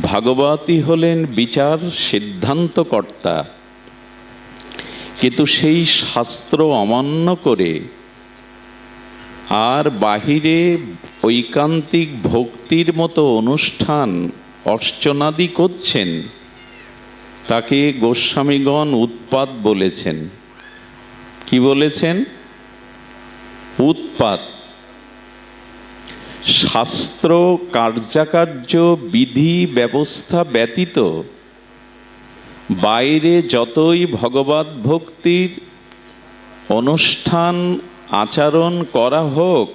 ভাগবতী হলেন বিচার সিদ্ধান্তকর্তা, কিন্তু সেই শাস্ত্র অমান্য করে আর বাহিরে ঐকান্তিক ভক্তির মতো অনুষ্ঠান অর্চনাদি করছেন, তাকে গোস্বামীগণ উৎপাত বলেছেন। কি বলেছেন? উৎপাত। শাস্ত্র কার্যাকার্য বিধি ব্যবস্থা ব্যতীত বাইরে যতই ভগবত ভক্তির অনুষ্ঠান আচরণ করা হোক,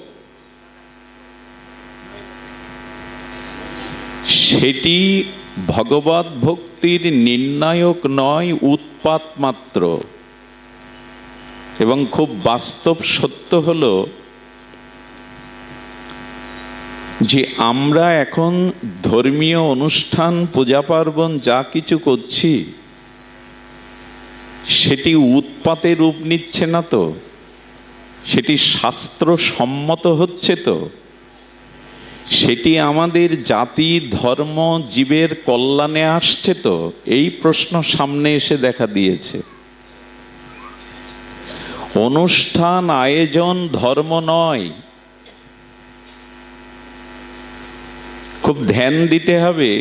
সেটি ভগবত ভক্তির নির্ণায়ক নয়, উৎপাত মাত্র। এবং খুব বাস্তব সত্য হলো যে আমরা এখন ধর্মীয় অনুষ্ঠান পূজা পার্বণ যা কিছু করছি, সেটি উৎপাতের রূপ নিচ্ছে না তো? সেটি শাস্ত্র সম্মত হচ্ছে তো? সেটি আমাদের জাতি ধর্ম জীবের কল্যাণে আসছে তো? এই প্রশ্ন সামনে এসে দেখা দিয়েছে। অনুষ্ঠান আয়োজন ধর্ম নয়। খুব ধ্যান দিতে হবে।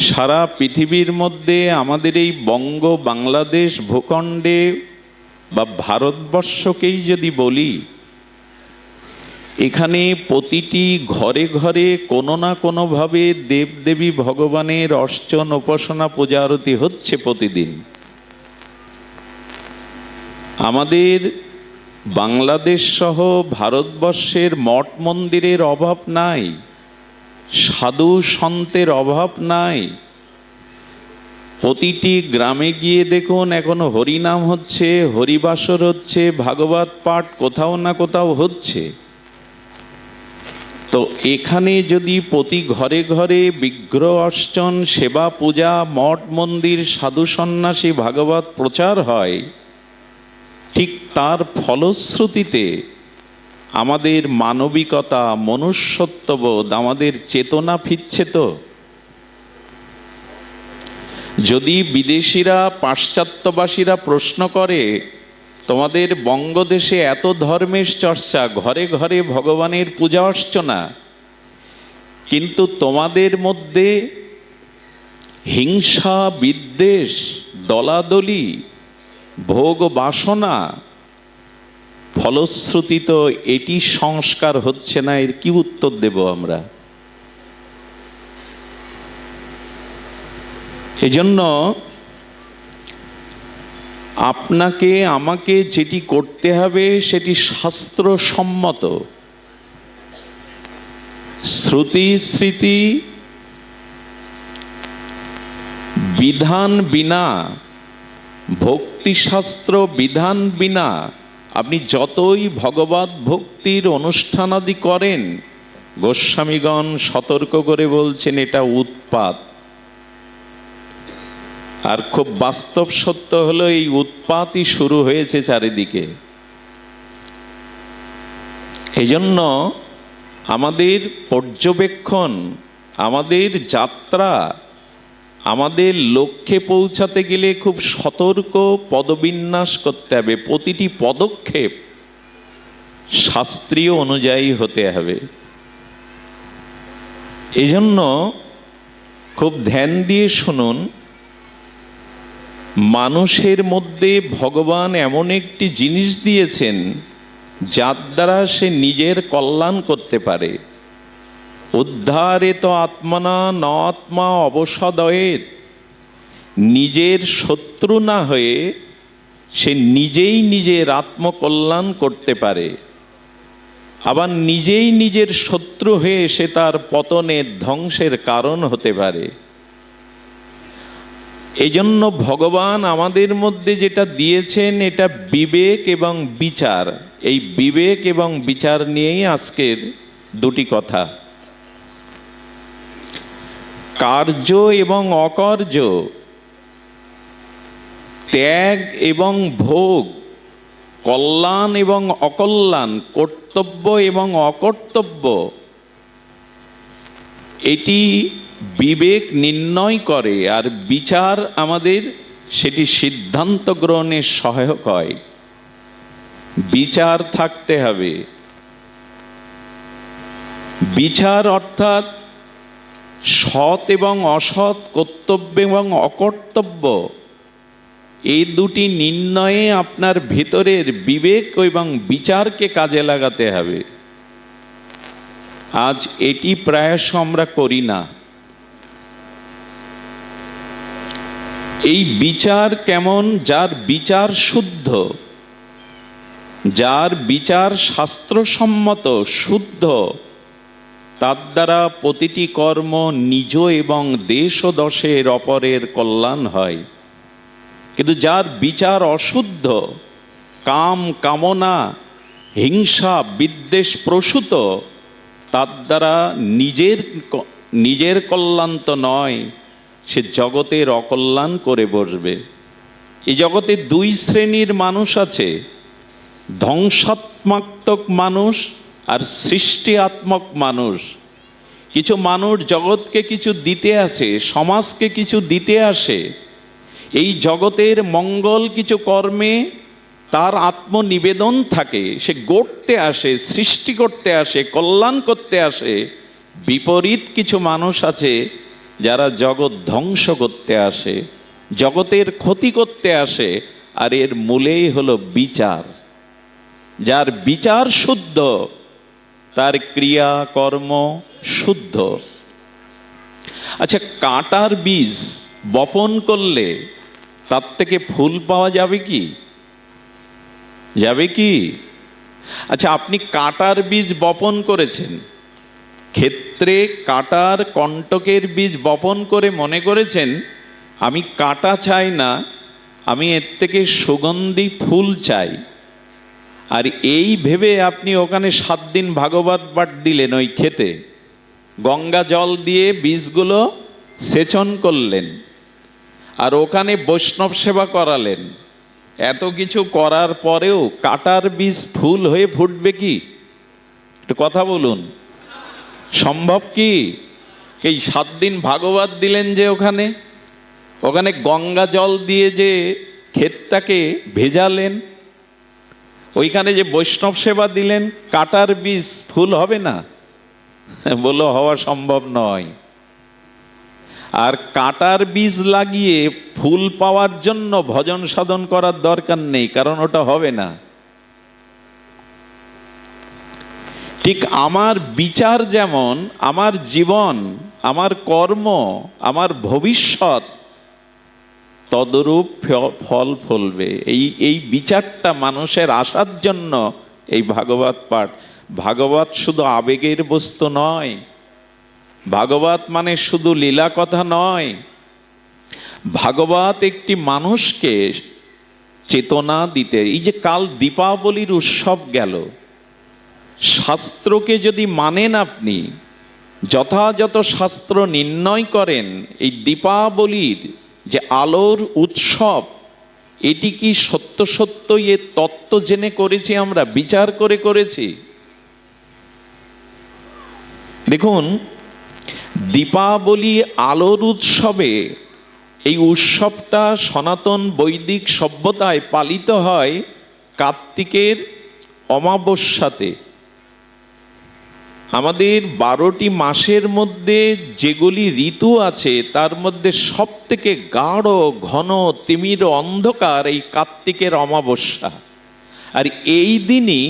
সারা পৃথিবীর মধ্যে আমাদের এই বঙ্গ বাংলাদেশ ভূখণ্ডে বা ভারতবর্ষকেই যদি বলি, এখানে প্রতিটি ঘরে ঘরে কোনো না কোনোভাবে দেবদেবী ভগবানের অর্চন উপাসনা পূজা আরতি হচ্ছে প্রতিদিন। আমাদের বাংলাদেশ সহ ভারতবর্ষের মঠ মন্দিরের অভাব নাই, সাধু সন্তের অভাব নাই। প্রতিটি গ্রামে গিয়ে দেখুন, এখনো হরিনাম হচ্ছে, হরিবাসর হচ্ছে, ভাগবত পাঠ কোথাও না কোথাও হচ্ছে। তো এখানে যদি প্রতি ঘরে ঘরে বিগ্রহ অর্চন, সেবা পূজা, মঠ মন্দির, সাধু সন্ন্যাসী ভাগবত প্রচার হয়, ঠিক তার ফলশ্রুতিতে আমাদের মানবিকতা, মনুষ্যত্ববোধ, আমাদের চেতনা ফিরছে তো। যদি বিদেশিরা, পাশ্চাত্যবাসীরা প্রশ্ন করে, তোমাদের বঙ্গদেশে এত ধর্মের চর্চা, ঘরে ঘরে ভগবানের পূজা অর্চনা, কিন্তু তোমাদের মধ্যে হিংসা, বিদ্বেষ, দলাদলি, ভোগ বাসনা, ফলশ্রুতি তো এটি সংস্কার হচ্ছে না, এর কি উত্তর দেব আমরা? এজন্য আপনাকে আমাকে যেটি করতে হবে সেটি শাস্ত্রসম্মত। শ্রুতি স্মৃতি বিধান বিনা, ভক্তিশাস্ত্র বিধান বিনা আপনি যতই ভগবত ভক্তির অনুষ্ঠানাদি করেন, গোস্বামীগণ সতর্ক করে বলছেন এটা উৎপাত। আর খুব বাস্তব সত্য হলো এই উৎপাতই শুরু হয়েছে চারিদিকে। এই জন্য আমাদের পর্যবেক্ষণ, আমাদের যাত্রা, আমাদের লক্ষ্যে পৌঁছাতে গেলে খুব সতর্ক পদবিন্যাস করতে হবে। প্রতিটি পদক্ষেপ শাস্ত্রীয় অনুযায়ী হতে হবে। এই জন্য খুব ধ্যান দিয়ে শুনুন, মানুষের মধ্যে ভগবান এমন একটি জিনিস দিয়েছেন যার দ্বারা সে নিজের কল্যাণ করতে পারে। উদ্ধারে তো আত্মনা ন আত্মা অবসাদয়েৎ। নিজের শত্রু না হয়ে সে নিজেই নিজের আত্মকল্যাণ করতে পারে, আবার নিজেই নিজের শত্রু হয়ে সে তার পতনের, ধ্বংসের কারণ হতে পারে। এই জন্য ভগবান আমাদের মধ্যে যেটা দিয়েছেন এটা বিবেক এবং বিচার। এই বিবেক এবং বিচার নিয়েই আজকের দুটি কথা। কার্য এবং অকার্য, ত্যাগ এবং ভোগ, কল্যাণ এবং অকল্যাণ, কর্তব্য এবং অকর্তব্য, এটি বিবেক নির্ণয় করে, আর বিচার আমাদের সেটি সিদ্ধান্ত গ্রহণে সহায়ক হয়। বিচার থাকতে হবে। বিচার অর্থাৎ সৎ এবং অসৎ, কর্তব্য এবং অকর্তব্য, এই দুটি নির্ণয়ে আপনার ভেতরের বিবেক এবং বিচারকে কাজে লাগাতে হবে। আজ এটি প্রায়শ আমরা করি না। এই বিচার কেমন? যার বিচার শুদ্ধ, যার বিচার শাস্ত্রসম্মত শুদ্ধ, তার দ্বারা প্রতিটি কর্ম নিজ এবং দেশ ও দশের অপরের কল্যাণ হয়। কিন্তু যার বিচার অশুদ্ধ, কাম কামনা হিংসা বিদ্বেষ প্রসূত, তার দ্বারা নিজের কল্যাণ তো নয়, সে জগতের অকল্যাণ করে বসবে। এই জগতে দুই শ্রেণীর মানুষ আছে, ধ্বংসাত্মক মানুষ আর সৃষ্টিআত্মক মানুষ। কিছু মানুষ জগৎকে কিছু দিতে আসে, সমাজকে কিছু দিতে আসে, এই জগতের মঙ্গল কিছু কর্মে তার আত্মনিবেদন থাকে, সে গড়তে আসে, সৃষ্টি করতে আসে, কল্যাণ করতে আসে। বিপরীত কিছু মানুষ আছে যারা জগৎ ধ্বংস করতে আসে, জগতের ক্ষতি করতে আসে, আর এর মূলেই হলো বিচার। যার বিচার শুদ্ধ, তার ক্রিয়া কর্ম শুদ্ধ। আচ্ছা, কাঁটার বীজ বপন করলে তার থেকে ফুল পাওয়া যাবে কি? যাবে কি? আচ্ছা, আপনি কাঁটার বীজ বপন করেছেন, ক্ষেত্রে কাঁটার কণ্টকের বীজ বপন করে মনে করেছেন আমি কাঁটা চাই না, আমি এর থেকে সুগন্ধি ফুল চাই। আর এই ভেবে আপনি ওখানে 7 দিন ভাগবত পাঠ দিলেন, ওই খেতে গঙ্গা জল দিয়ে বীজগুলো সেচন করলেন, আর ওখানে বৈষ্ণব সেবা করালেন। এত কিছু করার পরেও কাঁটার বীজ ফুল হয়ে ফুটবে কি? একটু কথা বলুন, সম্ভব কি? এই 7 দিন ভাগবত দিলেন যে ওখানে গঙ্গা জল দিয়ে যে ক্ষেতটাকে ভেজালেন, ওইখানে যে বৈষ্ণব সেবা দিলেন, কাঁটার বীজ ফুল হবে না? বলো, হওয়া সম্ভব নয়। আর কাঁটার বীজ লাগিয়ে ফুল পাওয়ার জন্য ভজন সাধন করার দরকার নেই, কারণ ওটা হবে না। ঠিক আমার বিচার যেমন, আমার জীবন, আমার কর্ম, আমার ভবিষ্যৎ তদরূপ ফল ফলবে। এই বিচারটা মানুষের আসার জন্য এই ভাগবত পাঠ। ভাগবত শুধু আবেগের বস্তু নয়, ভাগবত মানে শুধু লীলা কথা নয়। ভাগবত একটি মানুষকে চেতনা দিতে। এই যে কাল দীপাবলির উৎসব গেল, শাস্ত্রকে যদি মানেন আপনি, যথাযথ শাস্ত্র নির্ণয় করেন, এই দীপাবলির যে আলোর উৎসব, এটি কি সত্য সত্য এর তত্ত্ব জেনে করেছি আমরা, বিচার করে করেছি? দেখুন, দীপাবলি আলোর উৎসবে, এই উৎসবটা সনাতন বৈদিক সভ্যতায় পালিত হয় কার্তিকের অমাবস্যাতে। আমাদের 12টি মাসের মধ্যে যেগুলি ঋতু আছে, তার মধ্যে সব থেকে গাঢ় ঘন তিমির অন্ধকার এই কার্তিকের অমাবস্যা। আর এই দিনই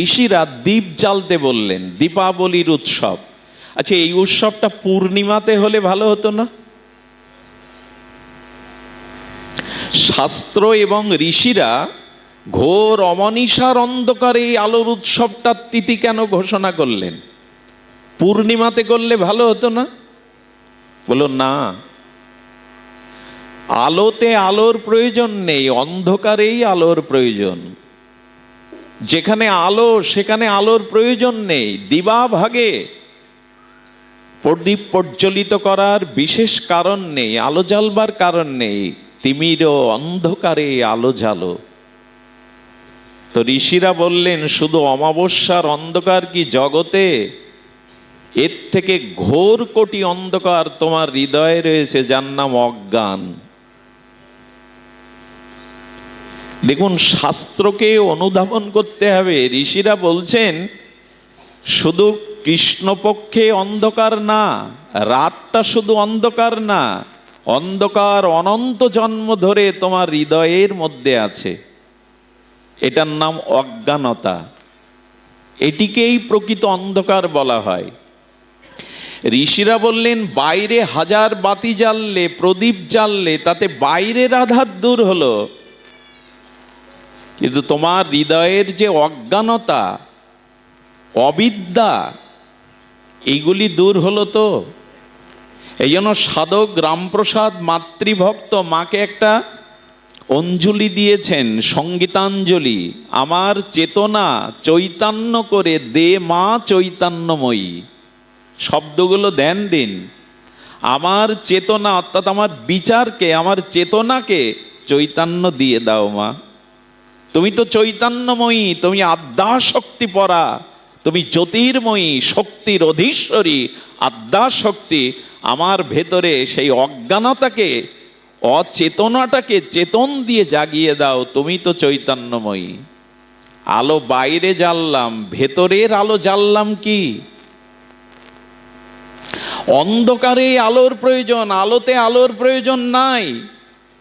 ঋষিরা দীপ জ্বালতে বললেন, দীপাবলির উৎসব। আচ্ছা, এই উৎসবটা পূর্ণিমাতে হলে ভালো হতো না? শাস্ত্র এবং ঋষিরা ঘোর অমনিশার অন্ধকারে এই আলোর উৎসবটার তিথি কেন ঘোষণা করলেন? পূর্ণিমাতে করলে ভালো হতো না? বলো না, আলোতে আলোর প্রয়োজন নেই, অন্ধকারেই আলোর প্রয়োজন। যেখানে আলো সেখানে আলোর প্রয়োজন নেই। দিবা ভাগে প্রদীপ প্রজ্বলিত করার বিশেষ কারণ নেই, আলো জ্বালবার কারণ নেই। তিমির অন্ধকারে আলো জ্বালো। তো ঋষিরা বললেন, শুধু অমাবস্যার অন্ধকার কি জগতে? এর থেকে ঘোর কোটি অন্ধকার তোমার হৃদয়ে রয়েছে, যার নাম অজ্ঞান। দেখুন, শাস্ত্রকে অনুধাবন করতে হবে। ঋষিরা বলছেন শুধু কৃষ্ণপক্ষে অন্ধকার না, রাতটা শুধু অন্ধকার না, অন্ধকার অনন্ত জন্ম ধরে তোমার হৃদয়ের মধ্যে আছে। এটার নাম অজ্ঞানতা। এটিকেই প্রকৃত অন্ধকার বলা হয়। ঋষিরা বললেন বাইরে হাজার বাতি জ্বাললে, প্রদীপ জ্বাললে তাতে বাইরের আধার দূর হলো, কিন্তু তোমার হৃদয়ের যে অজ্ঞানতা, অবিদ্যা, এইগুলি দূর হলো তো। এই জন্য সাধক রামপ্রসাদ মাতৃভক্ত মাকে একটা অঞ্জলি দিয়েছেন, সঙ্গীতাঞ্জলি। আমার চেতনা চৈতন্য করে দে মা চৈতন্যময়ী। শব্দগুলো ধ্যান দিন। আমার চেতনা অর্থাৎ আমার বিচারকে, আমার চেতনাকে চৈতন্য দিয়ে দাও মা। তুমি তো চৈতন্যময়ী, তুমি আদ্যাশক্তি পরা, তুমি জ্যোতির্ময়ী, শক্তির অধীশ্বরী আদ্যাশক্তি। আমার ভেতরে সেই অজ্ঞানতাকে, অচেতনাটাকে চেতন দিয়ে জাগিয়ে দাও। তুমি তো চৈতন্যময়ী। আলো বাইরে জ্বাললাম, ভেতরের আলো জ্বাললাম কি? অন্ধকারে আলোর প্রয়োজন, আলোতে আলোর প্রয়োজন নাই।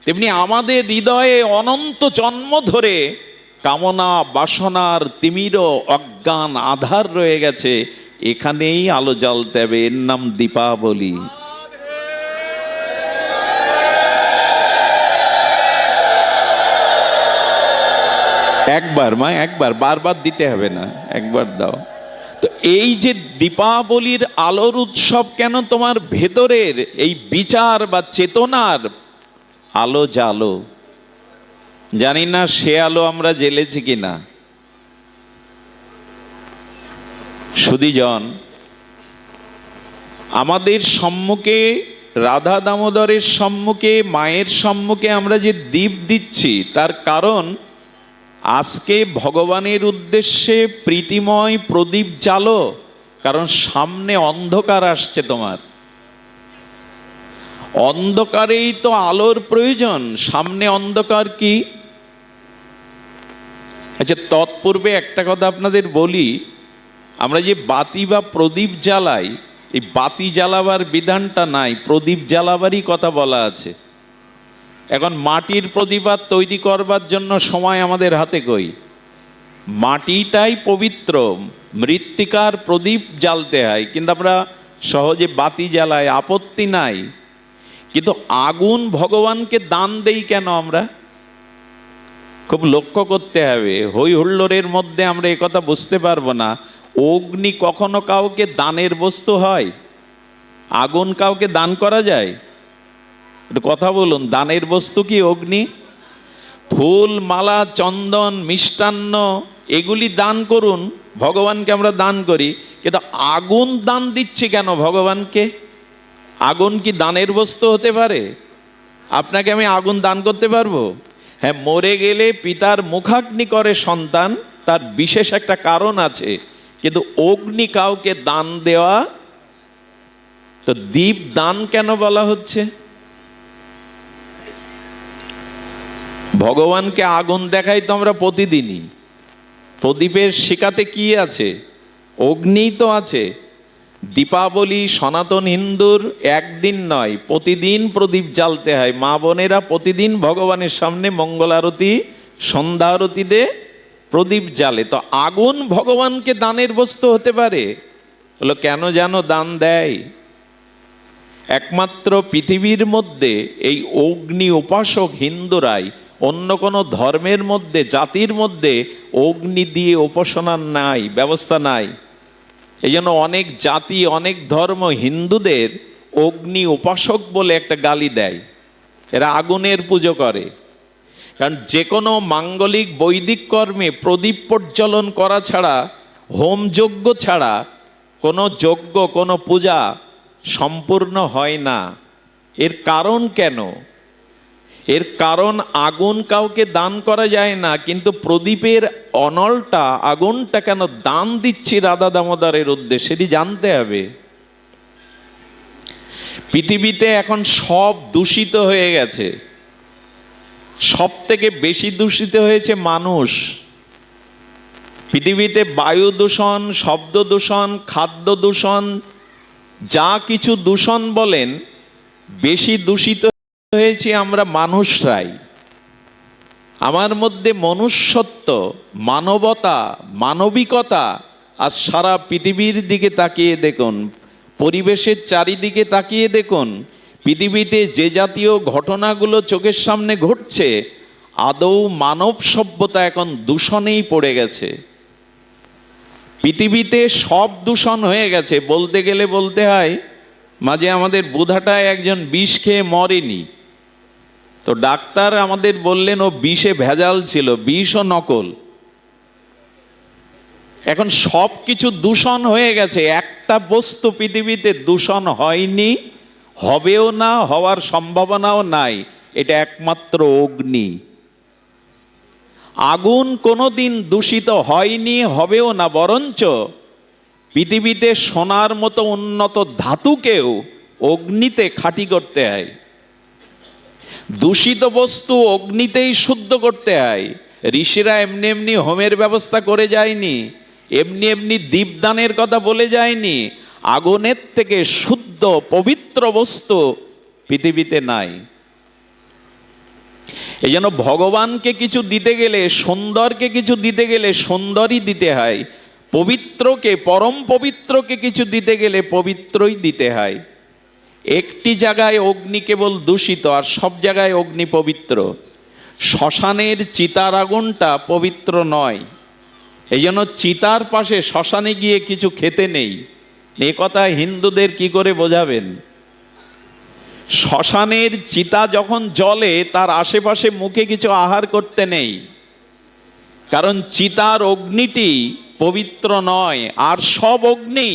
তেমনি আমাদের হৃদয়ে অনন্ত জন্ম ধরে কামনা বাসনার তিমির অজ্ঞান আধার রয়ে গেছে। এখানেই আলো জ্বালতে হবে। এর নাম দীপাবলি। একবার মা, একবার, বারবার দিতে হবে না, একবার দাও তো। এই যে দীপাবলির আলোর উৎসব কেন? তোমার ভেতরের এই বিচার বা চেতনার আলো জ্বালো। জানি না সে আলো আমরা জ্বেলেছি কিনা। সুধীজন, আমাদের সম্মুখে, রাধা দামোদরের সম্মুখে, মায়ের সম্মুখে আমরা যে দীপ দিচ্ছি, তার কারণ আজকে ভগবানের উদ্দেশ্যে প্রীতিময় প্রদীপ জ্বালো, কারণ সামনে অন্ধকার আসছে তোমার। অন্ধকারেই তো আলোর প্রয়োজন। সামনে অন্ধকার কি? আচ্ছা, তৎপূর্বে একটা কথা আপনাদের বলি। আমরা যে বাতি বা প্রদীপ জ্বালাই, এই বাতি জ্বালাবার বিধানটা নাই, প্রদীপ জ্বালাবারই কথা বলা আছে। এখন মাটির প্রদীপ আর তৈরি করবার জন্য সময় আমাদের হাতে কই? মাটিটাই পবিত্র, মৃত্তিকার প্রদীপ জ্বালতে হয়, কিন্তু আমরা সহজে বাতি জ্বালাই, আপত্তি নাই। কিন্তু আগুন ভগবানকে দান দেই কেন আমরা? খুব লক্ষ্য করতে হবে। হই হুল্লোড়ের মধ্যে আমরা একথা বুঝতে পারবো না। অগ্নি কখনো কাউকে দানের বস্তু হয়? আগুন কাউকে দান করা যায়? একটু কথা বলুন, দানের বস্তু কি অগ্নি? ফুল, মালা, চন্দন, মিষ্টান্ন এগুলি দান করুন, ভগবানকে আমরা দান করি। কিন্তু আগুন দান দিচ্ছি কেন ভগবানকে? আগুন কি দানের বস্তু হতে পারে? আপনাকে আমি আগুন দান করতে পারবো? হ্যাঁ, মরে গেলে পিতার মুখাগ্নি করে সন্তান, তার বিশেষ একটা কারণ আছে। কিন্তু অগ্নি কাউকে দান দেওয়া, তো দীপ দান কেন বলা হচ্ছে? ভগবানকে আগুন দেখাই তো আমরা প্রতিদিনই। প্রদীপের শিখাতে কি আছে? অগ্নি তো আছে। দীপাবলি সনাতন হিন্দুর একদিন নয়, প্রতিদিন প্রদীপ জ্বালতে হয়। মা বোনেরা প্রতিদিন ভগবানের সামনে মঙ্গল আরতি, সন্ধ্যা আরতিতে প্রদীপ জ্বালে। তো আগুন ভগবানকে দানের বস্তু হতে পারে? বলো কেন যেন দান দেয়? একমাত্র পৃথিবীর মধ্যে এই অগ্নি উপাসক হিন্দুরাই, অন্য কোনো ধর্মের মধ্যে, জাতির মধ্যে অগ্নি দিয়ে উপাসনার নাই, ব্যবস্থা নাই। এই জন্য অনেক জাতি, অনেক ধর্ম হিন্দুদের অগ্নি উপাসক বলে একটা গালি দেয়। এরা আগুনের পুজো করে। কারণ যে কোনো মাঙ্গলিক বৈদিক কর্মে প্রদীপ প্রজ্বলন করা ছাড়া, হোম যজ্ঞ ছাড়া কোনো যজ্ঞ, কোনো পূজা সম্পূর্ণ হয় না। এর কারণ কেন? এর কারণ আগুন কাউকে দান করা যায় না, কিন্তু প্রদীপের অনলটা, আগুনটা কেন দান দিচ্ছি রাধা দামোদরের উদ্দেশ্যে, সেটি জানতে হবে। পৃথিবীতে এখন সব দূষিত হয়ে গেছে, সব থেকে বেশি দূষিত হয়েছে মানুষ। পৃথিবীতে বায়ু দূষণ, শব্দ দূষণ, খাদ্য দূষণ, যা কিছু দূষণ বলেন, বেশি দূষিত হয়েছি আমরা মানুষরাই। আমার মধ্যে মনুষ্যত্ব, মানবতা, মানবিকতা, আর সারা পৃথিবীর দিকে তাকিয়ে দেখুন, পরিবেশের চারিদিকে তাকিয়ে দেখুন, পৃথিবীতে যে জাতীয় ঘটনাগুলো চোখের সামনে ঘটছে, আদৌ মানব সভ্যতা এখন দূষণেই পড়ে গেছে। পৃথিবীতে সব দূষণ হয়ে গেছে। বলতে গেলে বলতে হয়, মাঝে আমাদের বুধাটায় একজন বিষ খেয়ে মরেনি, তো ডাক্তার আমাদের বললেন ও বিষে ভেজাল ছিল, বিষ ও নকল। এখন সব কিছু দূষণ হয়ে গেছে। একটা বস্তু পৃথিবীতে দূষণ হয়নি, হবেও না, হওয়ার সম্ভাবনাও নাই, এটা একমাত্র অগ্নি। আগুন কোনোদিন দূষিত হয়নি, হবেও না, বরঞ্চ পৃথিবীতে সোনার মতো উন্নত ধাতুকেও অগ্নিতে খাঁটি করতে হয়। দূষিত বস্তু অগ্নিতেই শুদ্ধ করতে হয়। ঋষিরা এমনি এমনি হোমের ব্যবস্থা করে যায়নি, এমনি এমনি দীপদানের কথা বলে যায়নি। আগুনের থেকে শুদ্ধ পবিত্র বস্তু পৃথিবীতে নাই। এই জন্য ভগবানকে কিছু দিতে গেলে, সুন্দরকে কিছু দিতে গেলে সুন্দরই দিতে হয়, পবিত্রকে, পরম পবিত্রকে কিছু দিতে গেলে পবিত্রই দিতে হয়। একটি জায়গায় অগ্নি কেবল দূষিত, আর সব জায়গায় অগ্নি পবিত্র। শ্মশানের চিতার আগুনটা পবিত্র নয়, এই জন্য চিতার পাশে শ্মশানে গিয়ে কিছু খেতে নেই। এ কথা হিন্দুদের কি করে বোঝাবেন? শ্মশানের চিতা যখন জ্বলে, তার আশেপাশে মুখে কিছু আহার করতে নেই, কারণ চিতার অগ্নিটি পবিত্র নয়, আর সব অগ্নি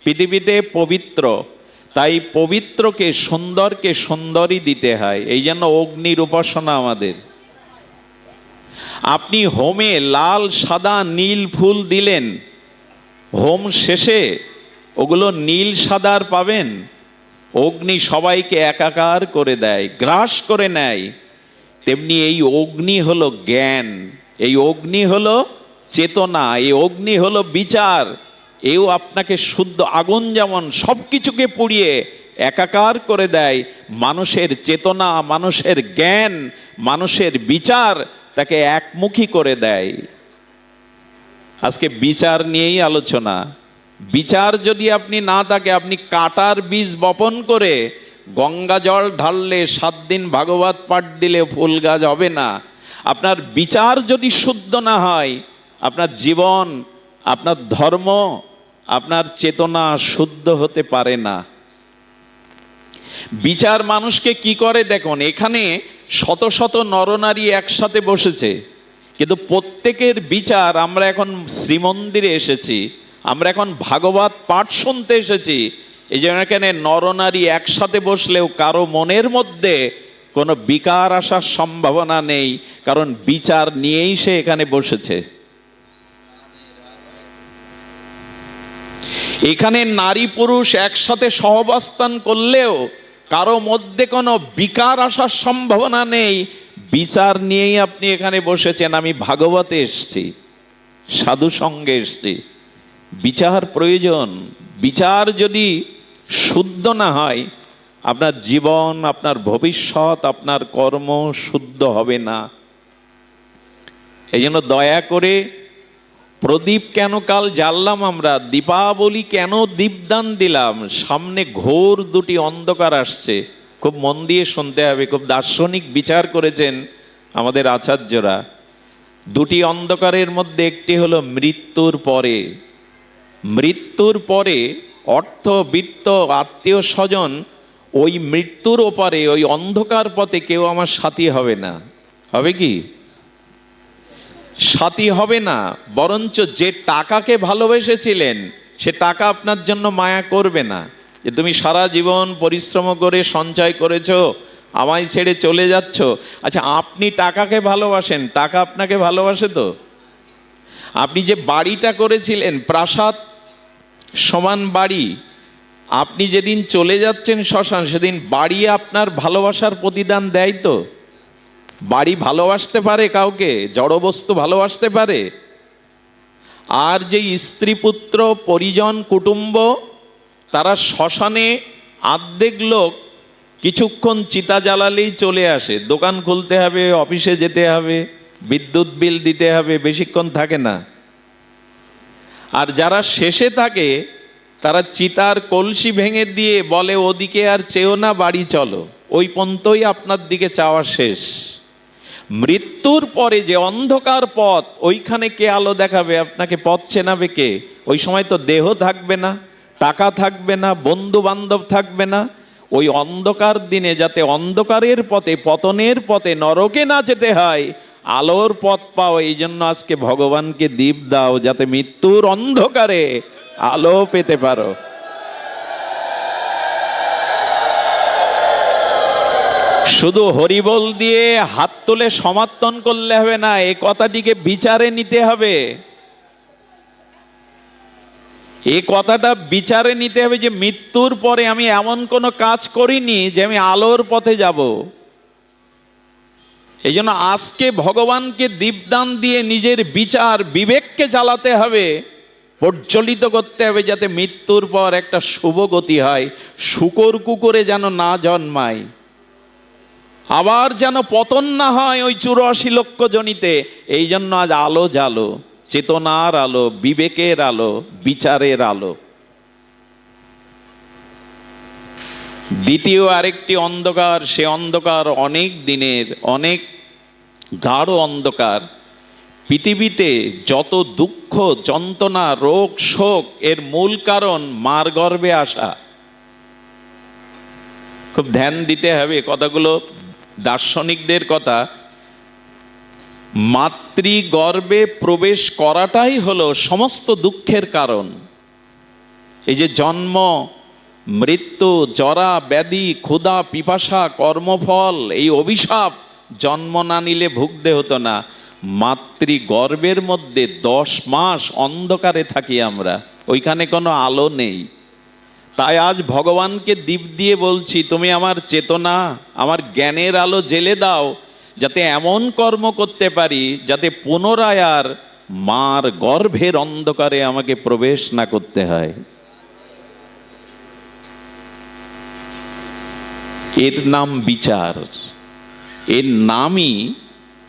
পৃথিবীতে পবিত্র। তাই পবিত্রকে, সুন্দরকে সুন্দরই দিতে হয়। এই জন্য অগ্নির উপাসনা আমাদের। আপনি হোমে লাল, সাদা, নীল ফুল দিলেন, হোম শেষে ওগুলো নীল সাদার পাবেন? অগ্নি সবাইকে একাকার করে দেয়, গ্রাস করে নেয়। তেমনি এই অগ্নি হলো জ্ঞান, এই অগ্নি হলো চেতনা, এই অগ্নি হলো বিচার। এও আপনাকে শুদ্ধ, আগুন যেমন সব কিছুকে পুড়িয়ে একাকার করে দেয়, মানুষের চেতনা, মানুষের জ্ঞান, মানুষের বিচার তাকে একমুখী করে দেয়। আজকে বিচার নিয়েই আলোচনা। বিচার যদি আপনি না থাকে, আপনি কাটার বীজ বপন করে গঙ্গা জল ঢাললে, 7 দিন ভাগবত পাঠ দিলে ফুল গাছ হবে না। আপনার বিচার যদি শুদ্ধ না হয়, আপনার জীবন, আপনার ধর্ম, আপনার চেতনা শুদ্ধ হতে পারে না। বিচার মানুষকে কি করে দেখুন, এখানে শত শত নরনারী একসাথে বসেছে, কিন্তু প্রত্যেকের বিচার, আমরা এখন শ্রীমন্দিরে এসেছি, আমরা এখন ভাগবত পাঠ শুনতে এসেছি, এই জন্য এখানে নরনারী একসাথে বসলেও কারো মনের মধ্যে কোনো বিকার আসার সম্ভাবনা নেই, কারণ বিচার নিয়েই সে এখানে বসেছে। এখানে নারী পুরুষ একসাথে সহাবস্থান করলেও কারো মধ্যে কোনো বিকার আসার সম্ভাবনা নেই, বিচার নিয়েই আপনি এখানে বসেছেন। আমি ভাগবতে এসেছি, সাধু সঙ্গে এসেছি। বিচার প্রয়োজন। বিচার যদি শুদ্ধ না হয়, আপনার জীবন, আপনার ভবিষ্যৎ, আপনার কর্ম শুদ্ধ হবে না। এই জন্য দয়া করে, প্রদীপ কেন কাল জ্বাললাম আমরা, দীপাবলি কেন দীপদান দিলাম, সামনে ঘোর দুটি অন্ধকার আসছে। খুব মন দিয়ে শুনতে হবে, খুব দার্শনিক বিচার করেছেন আমাদের আচার্যরা। দুটি অন্ধকারের মধ্যে একটি হলো মৃত্যুর পরে। মৃত্যুর পরে অর্থ, বিত্ত, আত্মীয় স্বজন, ওই মৃত্যুর ওপারে, ওই অন্ধকার পথে কেউ আমার সাথী হবে না। হবে কি? সাথী হবে না। বরঞ্চ যে টাকাকে ভালোবেসেছিলেন, সে টাকা আপনার জন্য মায়া করবে না। যে তুমি সারা জীবন পরিশ্রম করে সঞ্চয় করেছো, আমায় ছেড়ে চলে যাচ্ছ। আচ্ছা, আপনি টাকাকে ভালোবাসেন, টাকা আপনাকে ভালোবাসে তো? আপনি যে বাড়িটা করেছিলেন, প্রাসাদ সমান বাড়ি, আপনি যেদিন চলে যাচ্ছেন শ্মশান, সেদিন বাড়ি আপনার ভালোবাসার প্রতিদান দেয় তো? বাড়ি ভালোবাসতে পারে কাউকে? জড়বস্তু ভালোবাসতে পারে? আর যে স্ত্রী পুত্র পরিজন কুটুম্ব, তারা শ্মশানে অর্ধেক লোক কিছুক্ষণ চিতা জ্বালালেই চলে আসে। দোকান খুলতে হবে, অফিসে যেতে হবে, বিদ্যুৎ বিল দিতে হবে, বেশিক্ষণ থাকে না। আর যারা শেষে থাকে, তারা চিতার কলসি ভেঙে দিয়ে বলে, ওদিকে আর চেয়েও না, বাড়ি চলো, ওই পর্যন্তই আপনার দিকে চাওয়া শেষ। মৃত্যুর পরে যে অন্ধকার পথ, ওইখানে কে আলো দেখাবে আপনাকে? পথ চেনাবে কে? ওই সময় তো দেহ থাকবে না, টাকা থাকবে না, বন্ধু বান্ধব থাকবে না। ওই অন্ধকার দিনে যাতে অন্ধকারের পথে, পতনের পথে, নরকে না যেতে হয়, আলোর পথ পাও। এই জন্য আজকে ভগবানকে দীপ দাও, যাতে মৃত্যুর অন্ধকারে আলো পেতে পারো। শুধু হরিবোল দিয়ে হাত তুলে সমর্থন করলে হবে না, এই কথাটিকে বিচারে নিতে হবে। এই কথাটা বিচারে নিতে হবে যে মৃত্যুর পরে আমি এমন কোনো কাজ করিনি যে আমি আলোর পথে যাব। এই জন্য আজকে ভগবানকে দীপদান দিয়ে নিজের বিচার বিবেককে জ্বালাতে হবে, প্রজ্বলিত করতে হবে, যাতে মৃত্যুর পর একটা শুভ গতি হয়, শূকর কুকুরে যেন না জন্মায়, আবার যেন পতন না হয় ওই 84 লক্ষ জনিতে। এই জন্য আজ আলো জ্বালো, চেতনার আলো, বিবেকের আলো, বিচারের আলো। দ্বিতীয় আরেকটি অন্ধকার, সে অন্ধকার অনেক দিনের, অনেক গাঢ় অন্ধকার। পৃথিবীতে যত দুঃখ, যন্ত্রণা, রোগ, শোক, এর মূল কারণ মার গর্ভে আসা। খুব ধ্যান দিতে হবে কথাগুলো, দার্শনিকদের কথা। মাতৃগর্ভে প্রবেশ করাটাই হলো সমস্ত দুঃখের কারণ। এই যে জন্ম, মৃত্যু, জরা, ব্যাধি, ক্ষুধা, পিপাসা, কর্মফল, এই অভিশাপ জন্ম না নিলে ভুগতে হতো না। মাতৃগর্ভের মধ্যে 10 মাস অন্ধকারে থাকি আমরা, ওইখানে কোনো আলো নেই। তাই আজ ভগবানকে দীপ দিয়ে বলছি, তুমি আমার চেতনা, আমার জ্ঞানের আলো জ্বেলে দাও, যাতে এমন কর্ম করতে পারি যাতে পুনরায় আর মার গর্ভের অন্ধকারে আমাকে প্রবেশ না করতে হয়। এর নাম বিচার, এর নামই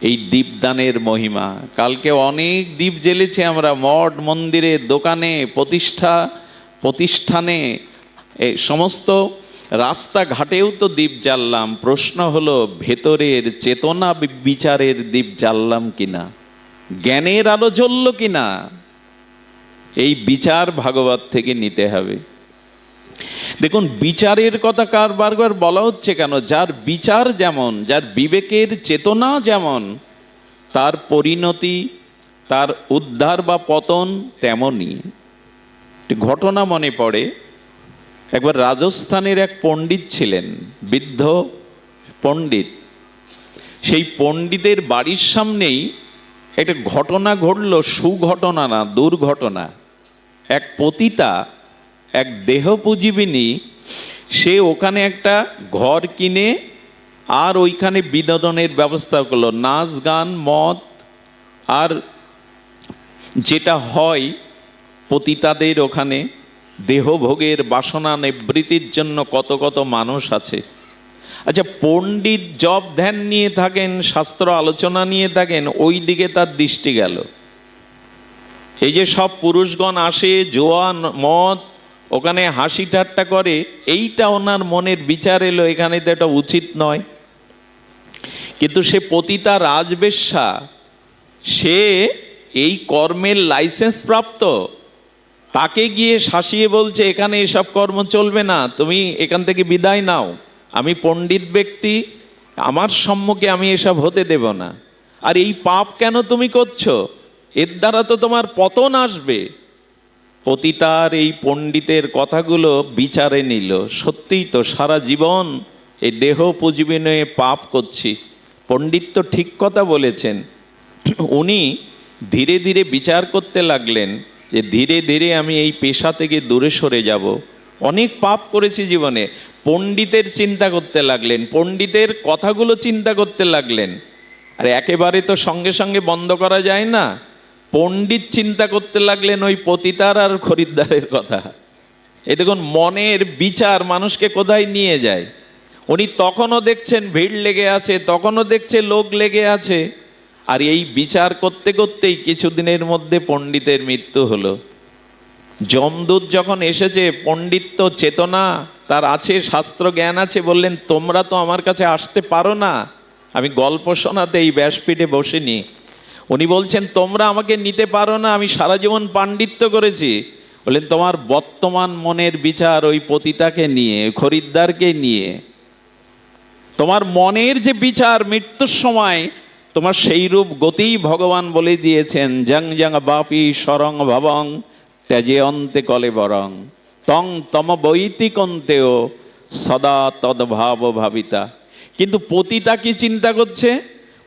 এই দীপদানের মহিমা। কালকে অনেক দীপ জ্বেলেছি আমরা, মঠ মন্দিরে, দোকানে, প্রতিষ্ঠানে, এই সমস্ত রাস্তাঘাটেও তো দীপ জ্বাললাম। প্রশ্ন হলো, ভেতরের চেতনা বিচারের দীপ জ্বাললাম কিনা, জ্ঞানের আলো জ্বলল কিনা? এই বিচার ভাগবত থেকে নিতে হবে। দেখুন, বিচারের কথা বারবার বলা হচ্ছে কেন? যার বিচার যেমন, যার বিবেকের চেতনা যেমন, তার পরিণতি, তার উদ্ধার বা পতন তেমনই। ঘটনা মনে পড়ে, একবার রাজস্থানের এক পণ্ডিত ছিলেন, বৃদ্ধ পণ্ডিত। সেই পণ্ডিতের বাড়ির সামনেই একটা ঘটনা ঘটল, সুঘটনা না, দুর্ঘটনা। এক পতিতা, এক দেহপুজীবিনী, সে ওখানে একটা ঘর কিনে আর ওইখানে বিনোদনের ব্যবস্থা করলো, নাচ গান, মদ, আর যেটা হয় পতিতাদের ওখানে দেহভোগের বাসনা নিবৃত্তির জন্য কত কত মানুষ আছে। আচ্ছা, পণ্ডিত জপ ধ্যান নিয়ে থাকেন, শাস্ত্র আলোচনা নিয়ে থাকেন, ওই দিকে তার দৃষ্টি গেল। এই যে সব পুরুষগণ আসে, জোয়ান, মদ, ওখানে হাসি ঠাট্টা করে, এইটা ওনার মনের বিচার এলো, এখানে তো এটা উচিত নয়। কিন্তু সে পতিতা রাজবেশ্যা, সে এই কর্মের লাইসেন্স প্রাপ্ত, তাকে গিয়ে শাসিয়ে বলছে, এখানে এসব কর্ম চলবে না, তুমি এখান থেকে বিদায় নাও, আমি পণ্ডিত ব্যক্তি, আমার সম্মুখে আমি এসব হতে দেব না। আর এই পাপ কেন তুমি করছো? এর দ্বারা তো তোমার পতন আসবে। পতিতার এই পণ্ডিতের কথাগুলো বিচারে নিল, সত্যিই তো সারা জীবন এই দেহ পুজবি নয়ে পাপ করছি। পণ্ডিত তো ঠিক কথা বলেছেন। উনি ধীরে ধীরে বিচার করতে লাগলেন যে ধীরে ধীরে আমি এই পেশা থেকে দূরে সরে যাব। অনেক পাপ করেছি জীবনে। পণ্ডিতের চিন্তা করতে লাগলেন, পণ্ডিতের কথাগুলো চিন্তা করতে লাগলেন। আর একেবারে তো সঙ্গে সঙ্গে বন্ধ করা যায় না। পণ্ডিত চিন্তা করতে লাগলেন ওই পতিতার আর খরিদ্দারের কথা। এই দেখুন মনের বিচার মানুষকে কোথায় নিয়ে যায়। উনি তখনও দেখছেন ভিড় লেগে আছে, তখনও দেখছে লোক লেগে আছে, আর এই বিচার করতে করতেই কিছুদিনের মধ্যে পণ্ডিতের মৃত্যু হলো। যমদূত যখন এসেছে, পণ্ডিত তো চেতনা তার আছে, শাস্ত্র জ্ঞান আছে, বললেন তোমরা তো আমার কাছে আসতে পারো না, আমি গল্প শোনাতে এই ব্যাসপীঠে বসিনি। উনি বলছেন তোমরা আমাকে নিতে পারো না, আমি সারা জীবন পাণ্ডিত্য করেছি। বললেন তোমার বর্তমান মনের বিচার ওই পতিতাকে নিয়ে, খরিদ্দারকে নিয়ে। তোমার মনের যে বিচার মৃত্যুর সময় তোমার সেই রূপ গতিই ভগবান বলে দিয়েছেন, জং জং বাপি সরং ভবং ত্যাজে অন্তে কলে বরং তং তম বৈতিকন্তেও সদা তদ্ভাব ভাবিতা। কিন্তু পতিতা কি চিন্তা করছে?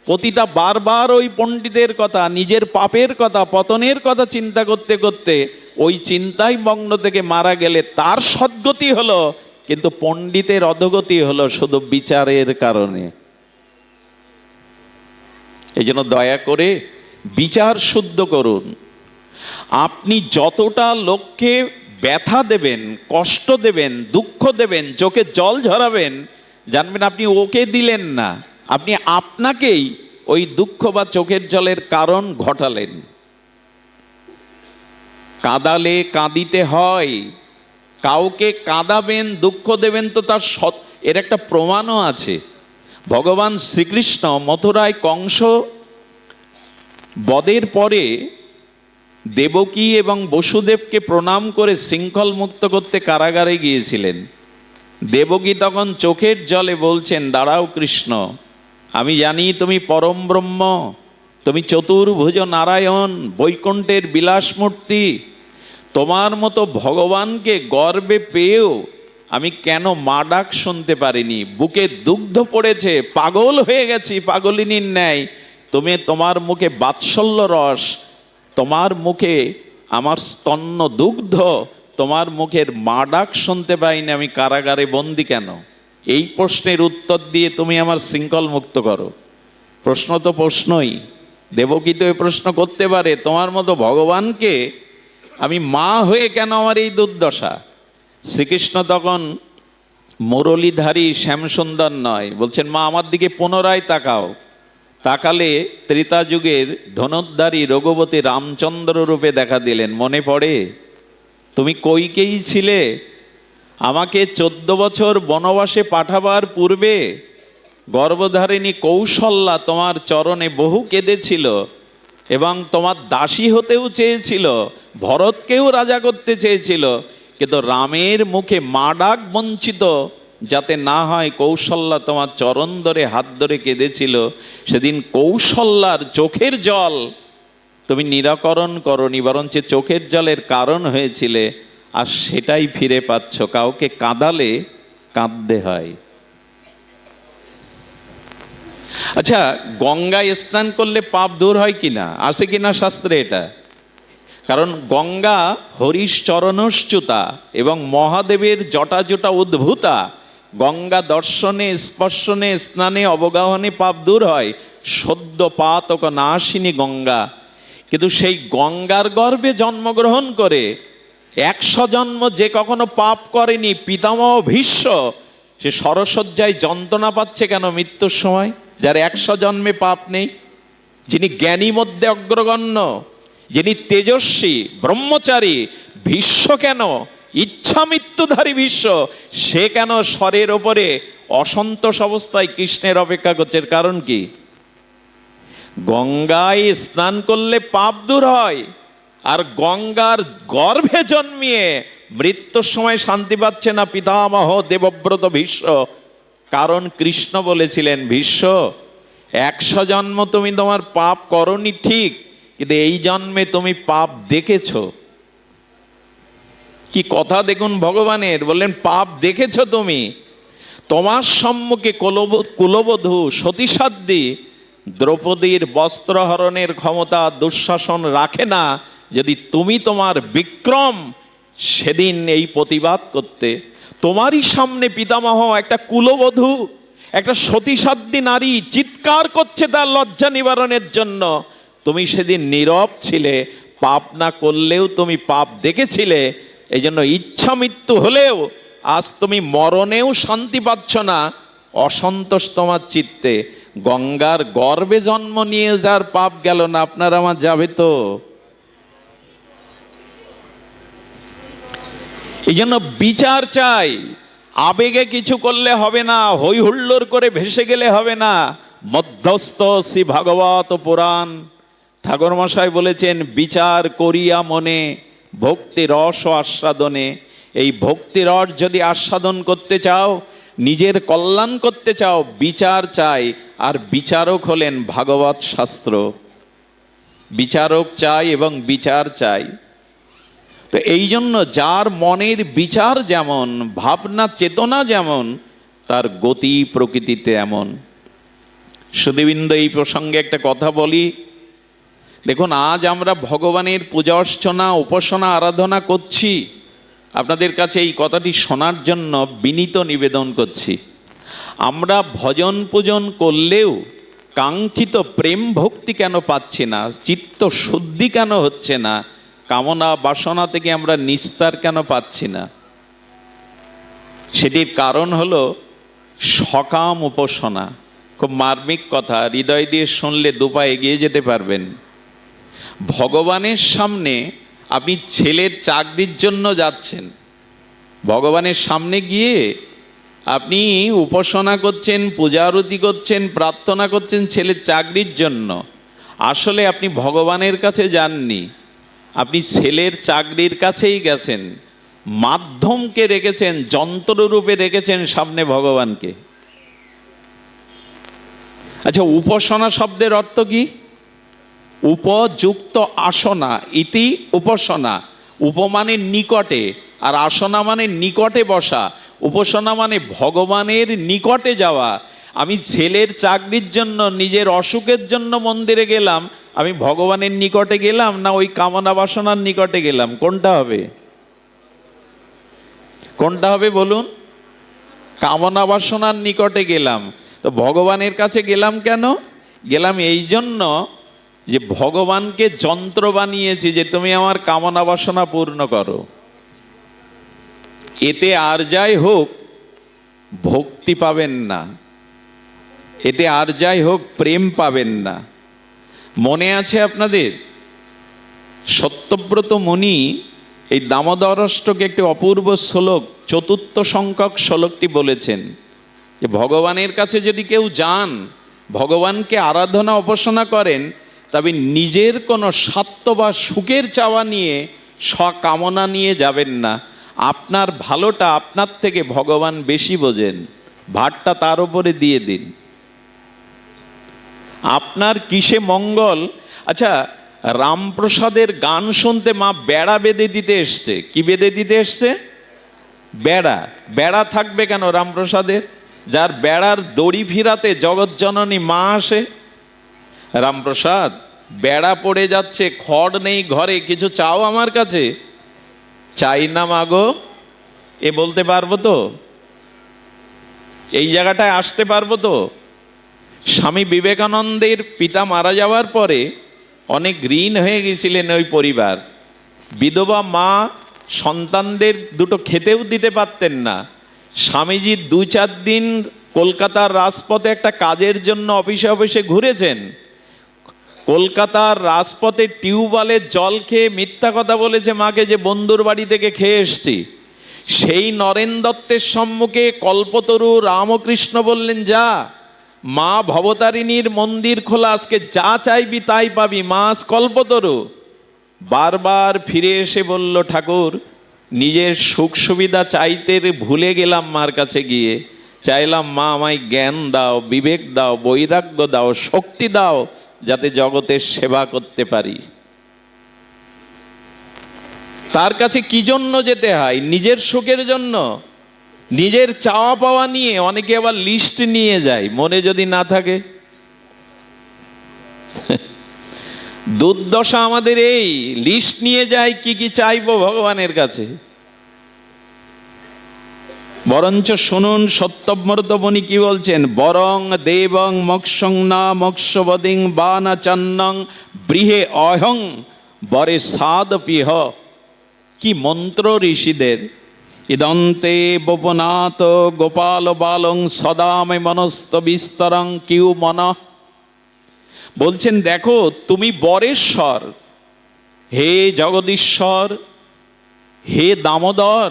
পতিতা বারবার ওই পণ্ডিতের কথা, নিজের পাপের কথা, পতনের কথা চিন্তা করতে করতে ওই চিন্তায় মগ্ন থেকে মারা গেলে তার সদ্গতি হলো, কিন্তু পণ্ডিতের অধোগতি হলো শুধু বিচারের কারণে। এই জন্য দয়া করে বিচার শুদ্ধ করুন। আপনি যতটা লোককে ব্যথা দেবেন, কষ্ট দেবেন, দুঃখ দেবেন, চোখে জল ঝরাবেন, জানবেন আপনি ওকে দিলেন না, আপনি আপনাকেই ওই দুঃখ বা চোখের জলের কারণ ঘটালেন। কাঁদালে কাঁদিতে হয়। কাউকে কাঁদাবেন, দুঃখ দেবেন তো তার এর একটা প্রমাণও আছে। ভগবান শ্রীকৃষ্ণ মথুরায় কংস বধের পরে দেবকী এবং বসুদেবকে প্রণাম করে শৃঙ্খল মুক্ত করতে কারাগারে গিয়েছিলেন। দেবকী তখন চোখের জলে বলছেন, দাঁড়াও কৃষ্ণ, আমি জানি তুমি পরম ব্রহ্ম, তুমি চতুর্ভুজ নারায়ণ, বৈকুণ্ঠের বিলাসমূর্তি। তোমার মতো ভগবানকে গর্বে পেয়েও আমি কেন মা ডাক শুনতে পারিনি? বুকে দুগ্ধ পড়েছে, পাগল হয়ে গেছি পাগলিনীর ন্যায়। তুমি তোমার মুখে বাৎসল্য রস, তোমার মুখে আমার স্তন্য দুগ্ধ, তোমার মুখের মা ডাক শুনতে পাইনি, আমি কারাগারে বন্দি কেন? এই প্রশ্নের উত্তর দিয়ে তুমি আমার শৃঙ্খল মুক্ত করো। প্রশ্ন তো প্রশ্নই। দেবকী তো এই প্রশ্ন করতে পারে, তোমার মতো ভগবানকে আমি মা হয়ে কেন আমার এই দুর্দশা? শ্রীকৃষ্ণ তখন মুরলীধারী শ্যামসুন্দর নয়, বলছেন মা আমার দিকে পুনরায় তাকাও। তাকালে ত্রেতা যুগের ধনুর্ধারী রঘুপতি রামচন্দ্র রূপে দেখা দিলেন। মনে পড়ে তুমি কইকেয়ী ছিলে? আমাকে 14 বছর বনবাসে পাঠাবার পূর্বে গর্ভধারিণী কৌশল্যা তোমার চরণে বহু কেঁদেছিল এবং তোমার দাসী হতেও চেয়েছিল, ভরতকেও রাজা করতে চেয়েছিল, কিন্তু রামের মুখে মা ডাক বঞ্চিত যাতে না হয় কৌশল্যা তোমার চরণ ধরে হাত ধরে কেঁদেছিল। সেদিন কৌশল্যার চোখের জল তুমি নিরাকরণ করনি, বরঞ্চ চোখের জলের কারণ হয়েছিলে, আর সেটাই ফিরে পাচ্ছ। কাউকে কাঁদালে কাঁদতে হয়। আচ্ছা, গঙ্গায় স্নান করলে পাপ দূর হয় কিনা, আছে কিনা শাস্ত্রে এটা? কারণ গঙ্গা হরিশ্চরণশ্চ্যুতা এবং মহাদেবের জটা জটা উদ্ভূতা। গঙ্গা দর্শনে, স্পর্শনে, স্নানে, অবগাহনে পাপ দূর হয়। সদ্য পাতক নাশিনী গঙ্গা। কিন্তু সেই গঙ্গার গর্ভে জন্মগ্রহণ করে 100 জন্ম যে কখনো পাপ করেনি, পিতামহ ভীষ্ম, সে সরসজ্জায় যন্ত্রণা পাচ্ছে কেন মৃত্যুর সময়? যার 100 জন্মে পাপ নেই, যিনি জ্ঞানী মধ্যে অগ্রগণ্য, যিনি তেজস্বী ব্রহ্মচারী, ভীষ্ম কেন ইচ্ছা মৃত্যুধারী ভীষ্ম, সে কেন স্বরের ওপরে অসন্তোষ অবস্থায় কৃষ্ণের অপেক্ষা করছে? কারণ কি? গঙ্গায় স্নান করলে পাপ দূর হয়, আর গঙ্গার গর্ভে জন্মিয়ে মৃত্যুর সময় শান্তি পাচ্ছে না পিতামহ দেবব্রত ভীষ্ম। কারণ কৃষ্ণ বলেছিলেন, ভীষ্ম 100 জন্ম তুমি তোমার পাপ করনি ঠিক, কিন্তু এই জন্মে তুমি পাপ দেখেছ। কি কথা দেখুন ভগবানের, বললেন পাপ দেখেছ তুমি। তোমার সম্মুখে কুলবধূ সতীসাধ্যী দ্রৌপদীর বস্ত্রহরণের ক্ষমতা দুঃশাসন রাখে না যদি তুমি তোমার বিক্রম সেদিন এই প্রতিবাদ করতে। তোমারই সামনে পিতামহ একটা কুলবধূ, একটা সতীসাধ্যী নারী চিৎকার করছে তার লজ্জা নিবারণের জন্য, তুমি সেদিন নীরব ছিলে, পাপ না করলেও তুমি পাপ দেখেছিলে। এই জন্য ইচ্ছা মৃত্যু হলেও আজ তুমি মরণেও শান্তি পাচ্ছ না, অসন্তোষ তোমার চিত্তে। গঙ্গার গর্ভে জন্ম নিয়ে যার পাপ গেল না, আপনার আমার যাবে তো? এই জন্য বিচার চাই। আবেগে কিছু করলে হবে না, হই হুল্লোড় করে ভেসে গেলে হবে না। মধ্যস্থ শ্রী ভাগবত পুরাণ ঠাকুর মশাই বলেছেন, বিচার করিয়া মনে ভক্তি রস আস্বাদনে। এই ভক্তি রস যদি আস্বাদন করতে চাও, নিজের কল্যাণ করতে চাও, বিচার চাই। আর বিচারক হলেন ভাগবত শাস্ত্র। বিচারক চাই এবং বিচার চাই। তো এই জন্য যার মনের বিচার যেমন, ভাবনা চেতনা যেমন, তার গতি প্রকৃতিতে এমন। সুধীবৃন্দ, এই প্রসঙ্গে একটা কথা বলি। দেখুন, আজ আমরা ভগবানের পূজা অর্চনা উপাসনা আরাধনা করছি, আপনাদের কাছে এই কথাটি শোনার জন্য বিনীত নিবেদন করছি। আমরা ভজন পূজন করলেও কাঙ্ক্ষিত প্রেম ভক্তি কেন পাচ্ছি না? চিত্ত শুদ্ধি কেন হচ্ছে না? কামনা বাসনা থেকে আমরা নিস্তার কেন পাচ্ছি না? সেটির কারণ হলো সকাম উপাসনা। খুব মার্মিক কথা, হৃদয় দিয়ে শুনলে দুপা এগিয়ে যেতে পারবেন। ভগবানের সামনে আপনি ছেলের চাকরির জন্য যাচ্ছেন, ভগবানের সামনে গিয়ে আপনি উপাসনা করছেন, পূজা আরতি করছেন, প্রার্থনা করছেন ছেলের চাকরির জন্য। আসলে আপনি ভগবানের কাছে যাননি, আপনি ছেলের চাকরির কাছেই গেছেন। মাধ্যমকে রেখেছেন, যন্ত্ররূপে রেখেছেন সামনে ভগবানকে। আচ্ছা, উপাসনা শব্দের অর্থ কি? উপযুক্ত আসনা ইতি উপাসনা। উপমানের নিকটে, আর আসনা মানে নিকটে বসা। উপাসনা মানে ভগবানের নিকটে যাওয়া। আমি ছেলের চাকরির জন্য, নিজের অসুখের জন্য মন্দিরে গেলাম, আমি ভগবানের নিকটে গেলাম না ওই কামনা বাসনার নিকটে গেলাম? কোনটা হবে? কোনটা হবে বলুন? কামনা বাসনার নিকটে গেলাম। তো ভগবানের কাছে গেলাম কেন? গেলাম এই জন্য যে ভগবানকে যন্ত্র বানিয়েছি যে তুমি আমার কামনা বাসনা পূর্ণ করো। এতে আর যাই হোক ভক্তি পাবেন না, এতে আর যাই হোক প্রেম পাবেন না। মনে আছে আপনাদের, সত্যব্রত মুনি এই দামোদর অষ্টকে একটি অপূর্ব শ্লোক, চতুর্থ সংখ্যক শ্লোকটি বলেছেন যে ভগবানের কাছে যদি কেউ যান, ভগবানকে আরাধনা উপাসনা করেন, তবে নিজের কোনো স্বার্থ বা সুখের চাওয়া নিয়ে, স্বকামনা নিয়ে যাবেন না। আপনার ভালোটা আপনার থেকে ভগবান বেশি বোঝেন, ভারটা তার উপরে দিয়ে দিন। আপনার কিসে মঙ্গল? আচ্ছা, রামপ্রসাদের গান শুনতে মা বেড়া বেঁধে দিতে এসছে। কি বেঁধে দিতে এসছে? বেড়া। বেড়া থাকবে কেন রামপ্রসাদের? যার বেড়ার দড়ি ফিরাতে জগৎজননী মা আসে। রামপ্রসাদ, বেড়া পড়ে যাচ্ছে, খড় নেই ঘরে, কিছু চাও আমার কাছে? চাই না মাগো, এ বলতে পারবো তো? এই জায়গাটায় আসতে পারবো তো? স্বামী বিবেকানন্দের পিতা মারা যাওয়ার পরে অনেক ঋণ হয়ে গেছিলেন ওই পরিবার। বিধবা মা সন্তানদের দুটো খেতেও দিতে পারতেন না। স্বামীজি 2-4 দিন কলকাতার রাজপথে একটা কাজের জন্য অফিসে অফিসে ঘুরেছেন। কলকাতার রাজপথে টিউবওয়েলের জল খেয়ে মিথ্যা কথা বলেছে মাকে যে বন্ধুর বাড়ি থেকে খেয়ে এসছি। সেই নরেন দত্তের সম্মুখে কল্পতরু রামকৃষ্ণ বললেন, যা, মা ভবতারিণীর মন্দির খোলা, আজকে যা চাইবি তাই পাবি, মা কল্পতরু। বারবার ফিরে এসে বলল, ঠাকুর, নিজের সুখ সুবিধা চাইতে ভুলে গেলাম, মার কাছে গিয়ে চাইলাম, মা আমায় জ্ঞান দাও, বিবেক দাও, বৈরাগ্য দাও, শক্তি দাও, যাতে জগতের সেবা করতে পারি। তার কাছে কি জন্য যেতে হয়? নিজের সুখের জন্য? নিজের চাওয়া পাওয়া নিয়ে অনেকে আবার লিস্ট নিয়ে যায়, মনে যদি না থাকে। দুর্দশা আমাদের এই, লিস্ট নিয়ে যায় কি কি চাইবো ভগবানের কাছে। বরঞ্চ শুনুন সত্যব্রত মুনি কি বলছেন, বরং দেবং মৎস্যং না মৎস্যবদিং বা না চন্নং বৃহে অহং বরে সাদ পিহ। কি মন্ত্র ঋষিদের! ইদন্তে বপনাথ গোপাল বালং সদামে মনস্ত বিস্তরং কিউ মন। বলছেন দেখো, তুমি বরেশ্বর, হে জগদীশ্বর, হে দামোদর,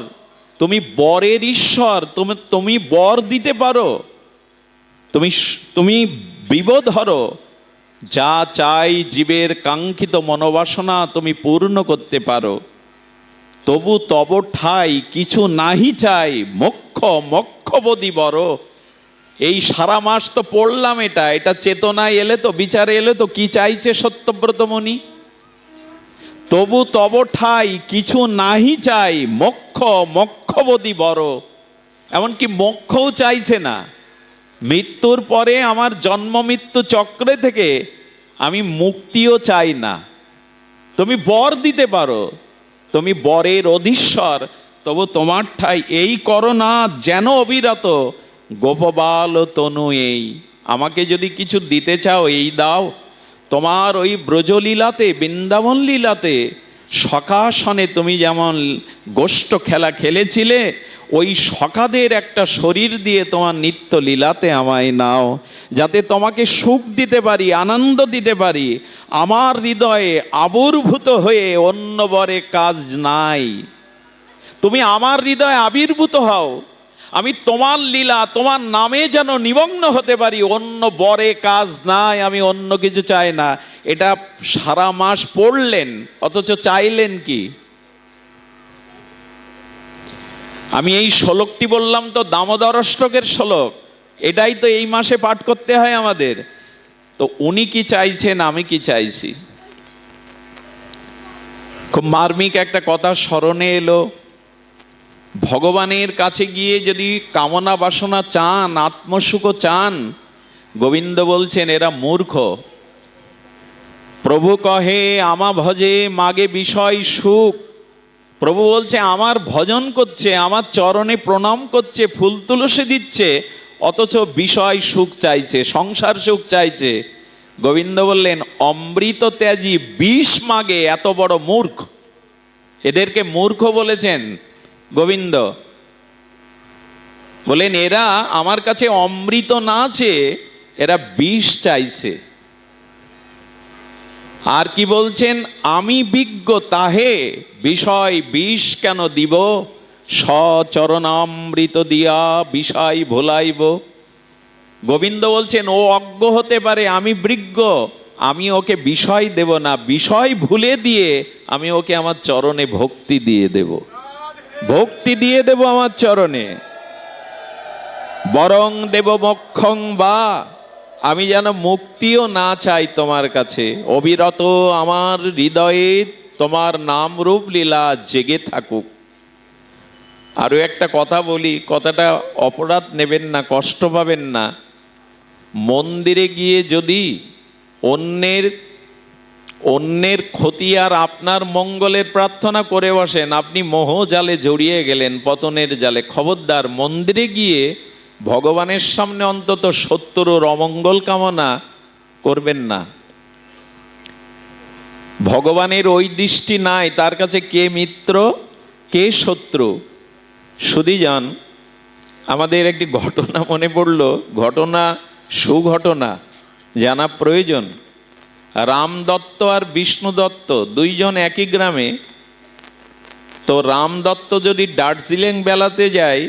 তুমি বরের ঈশ্বর, তুমি বর দিতে পারো, তুমি বিবোধরো, যা চাই জীবের কাঙ্ক্ষিত মনোবাসনা তুমি পূর্ণ করতে পারো। তবু তব ঠাই কিছু নাহি চাই, মোক্ষ মোক্ষবদি বড়। এই সারা মাস তো পড়লাম, এটা চেতনায় এলে তো, বিচারে এলে তো, কি চাইছে সত্যব্রত মুনি? তবু তব ঠাই কিছু নাহি চাই, মোক্ষ মোক্ষবদি বড়। এমনকি মোক্ষও চাইছে না। মৃত্যুর পরে আমার জন্ম মৃত্যু চক্রে থেকে আমি মুক্তিও চাই না। তুমি বর দিতে পারো, তুমি বরের অধীশ্বর, তবু তোমার ঠাই এই করো না যেন অবিরত গোপবাল তনু। এই আমাকে যদি কিছু দিতে চাও এই দাও। তোমার ওই ব্রজলীলাতে, বৃন্দাবন লীলাতে, সখাসনে তুমি যেমন গোষ্ঠ খেলা খেলেছিলে, ওই সখাদের একটা শরীর দিয়ে তোমার নিত্য লীলাতে আমায় নাও, যাতে তোমাকে সুখ দিতে পারি, আনন্দ দিতে পারি। আমার হৃদয়ে আবির্ভূত হয়ে অন্য বরে কাজ নাই। তুমি আমার হৃদয়ে আবির্ভূত হও, আমি তোমার লীলা, তোমার নামে যেন নিমগ্ন হতে পারি। অন্য বরে কাজ নাই, আমি অন্য কিছু চাই না। এটা সারা মাস পড়লেন, অথচ চাইলেন কি? আমি এই শ্লোকটি বললাম তো দামোদর অষ্টকের শ্লোক, এটাই তো এই মাসে পাঠ করতে হয় আমাদের। তো উনি কি চাইছেন, আমি কি চাইছি? খুব মার্মিক একটা কথা স্মরণে এলো। ভগবানের কাছে গিয়ে যদি কামনা বাসনা চান, আত্মসুখ চান, গোবিন্দ বলছেন এরা মূর্খ। প্রভু কহে আমা ভজে মাগে বিষয় সুখ। প্রভু বলছে আমার ভজন করছে, আমার চরণে প্রণাম করছে, ফুল তুলসী দিচ্ছে, অথচ বিষয় সুখ চাইছে, সংসার সুখ চাইছে। গোবিন্দ বললেন অমৃত ত্যাজি বিষ মাগে এত বড় মূর্খ। এদেরকে মূর্খ বলেছেন গোবিন্দ। বলেন এরা আমার কাছে অমৃত না চেয়ে এরা বিষ চাইছে। আর কি বলছেন, আমি বিজ্ঞ তাহে বিষয় বিষ কেন দিব, সচরণামৃত দিয়া বিষয় ভোলাইব। গোবিন্দ বলছেন ও অজ্ঞ হতে পারে, আমি বিজ্ঞ, আমি ওকে বিষয় দেব না, বিষয় ভুলে দিয়ে আমি ওকে আমার চরণে ভক্তি দিয়ে দেব, ভক্তি দিয়ে দেব আমার চরণে। বরং দেব মোক্ষং বা, আমি যেন মুক্তিও না চাই তোমার কাছে, অবিরত আমার হৃদয়ে তোমার নাম রূপ লীলা জেগে থাকুক। আরো একটা কথা বলি, কথাটা অপরাধ নেবেন না, কষ্ট পাবেন না। মন্দিরে গিয়ে যদি অন্যের ক্ষতি আর আপনার মঙ্গলের প্রার্থনা করে বসেন, আপনি মোহ জালে জড়িয়ে গেলেন, পতনের জালে। খবরদার, মন্দিরে গিয়ে ভগবানের সামনে অন্তত শত্রুর অমঙ্গল কামনা করবেন না। ভগবানের ওই দৃষ্টি নাই, তার কাছে কে মিত্র কে শত্রু। সুধীজন, আমাদের একটি ঘটনা মনে পড়ল, ঘটনা সুঘটনা জানা প্রয়োজন। রাম দত্ত আর বিষ্ণু দত্ত দুইজন একই গ্রামে। তো রাম দত্ত যদি দার্জিলিং বেলাতে যায়,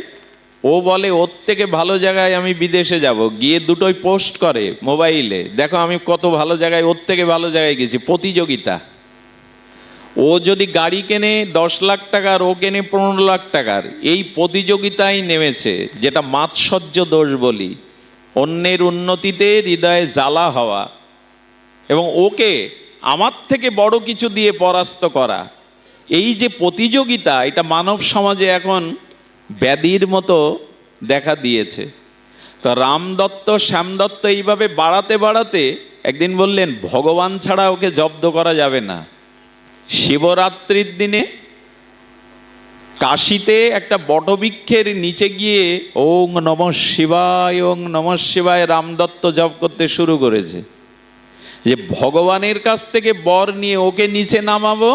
ও বলে ওর থেকে ভালো জায়গায় আমি বিদেশে যাব, গিয়ে দুটোই পোস্ট করে মোবাইলে, দেখো আমি কত ভালো জায়গায়, ওর থেকে ভালো জায়গায় গেছি। প্রতিযোগিতা। ও যদি গাড়ি কেনে 10 লাখ টাকার, ও কেনে 15 লাখ টাকার, এই প্রতিযোগিতায় নেমেছে, যেটা মাৎসর্য দোষ বলি। অন্যের উন্নতিতে হৃদয়ে জ্বালা হওয়া এবং ওকে আমার থেকে বড় কিছু দিয়ে পরাস্ত করা, এই যে প্রতিযোগিতা, এটা মানব সমাজে এখন ব্যাধির মতো দেখা দিয়েছে। তো রামদত্ত শ্যামদত্ত এইভাবে বাড়াতে বাড়াতে একদিন বললেন ভগবান ছাড়া ওকে জব্দ করা যাবে না। শিবরাত্রির দিনে কাশীতে একটা বটবৃক্ষের নিচে গিয়ে ওং নমঃ শিবায় ওং নমঃ শিবায় রামদত্ত জপ করতে শুরু করেছে, যে ভগবানের কাছ থেকে বর নিয়ে ওকে নিচে নামাবো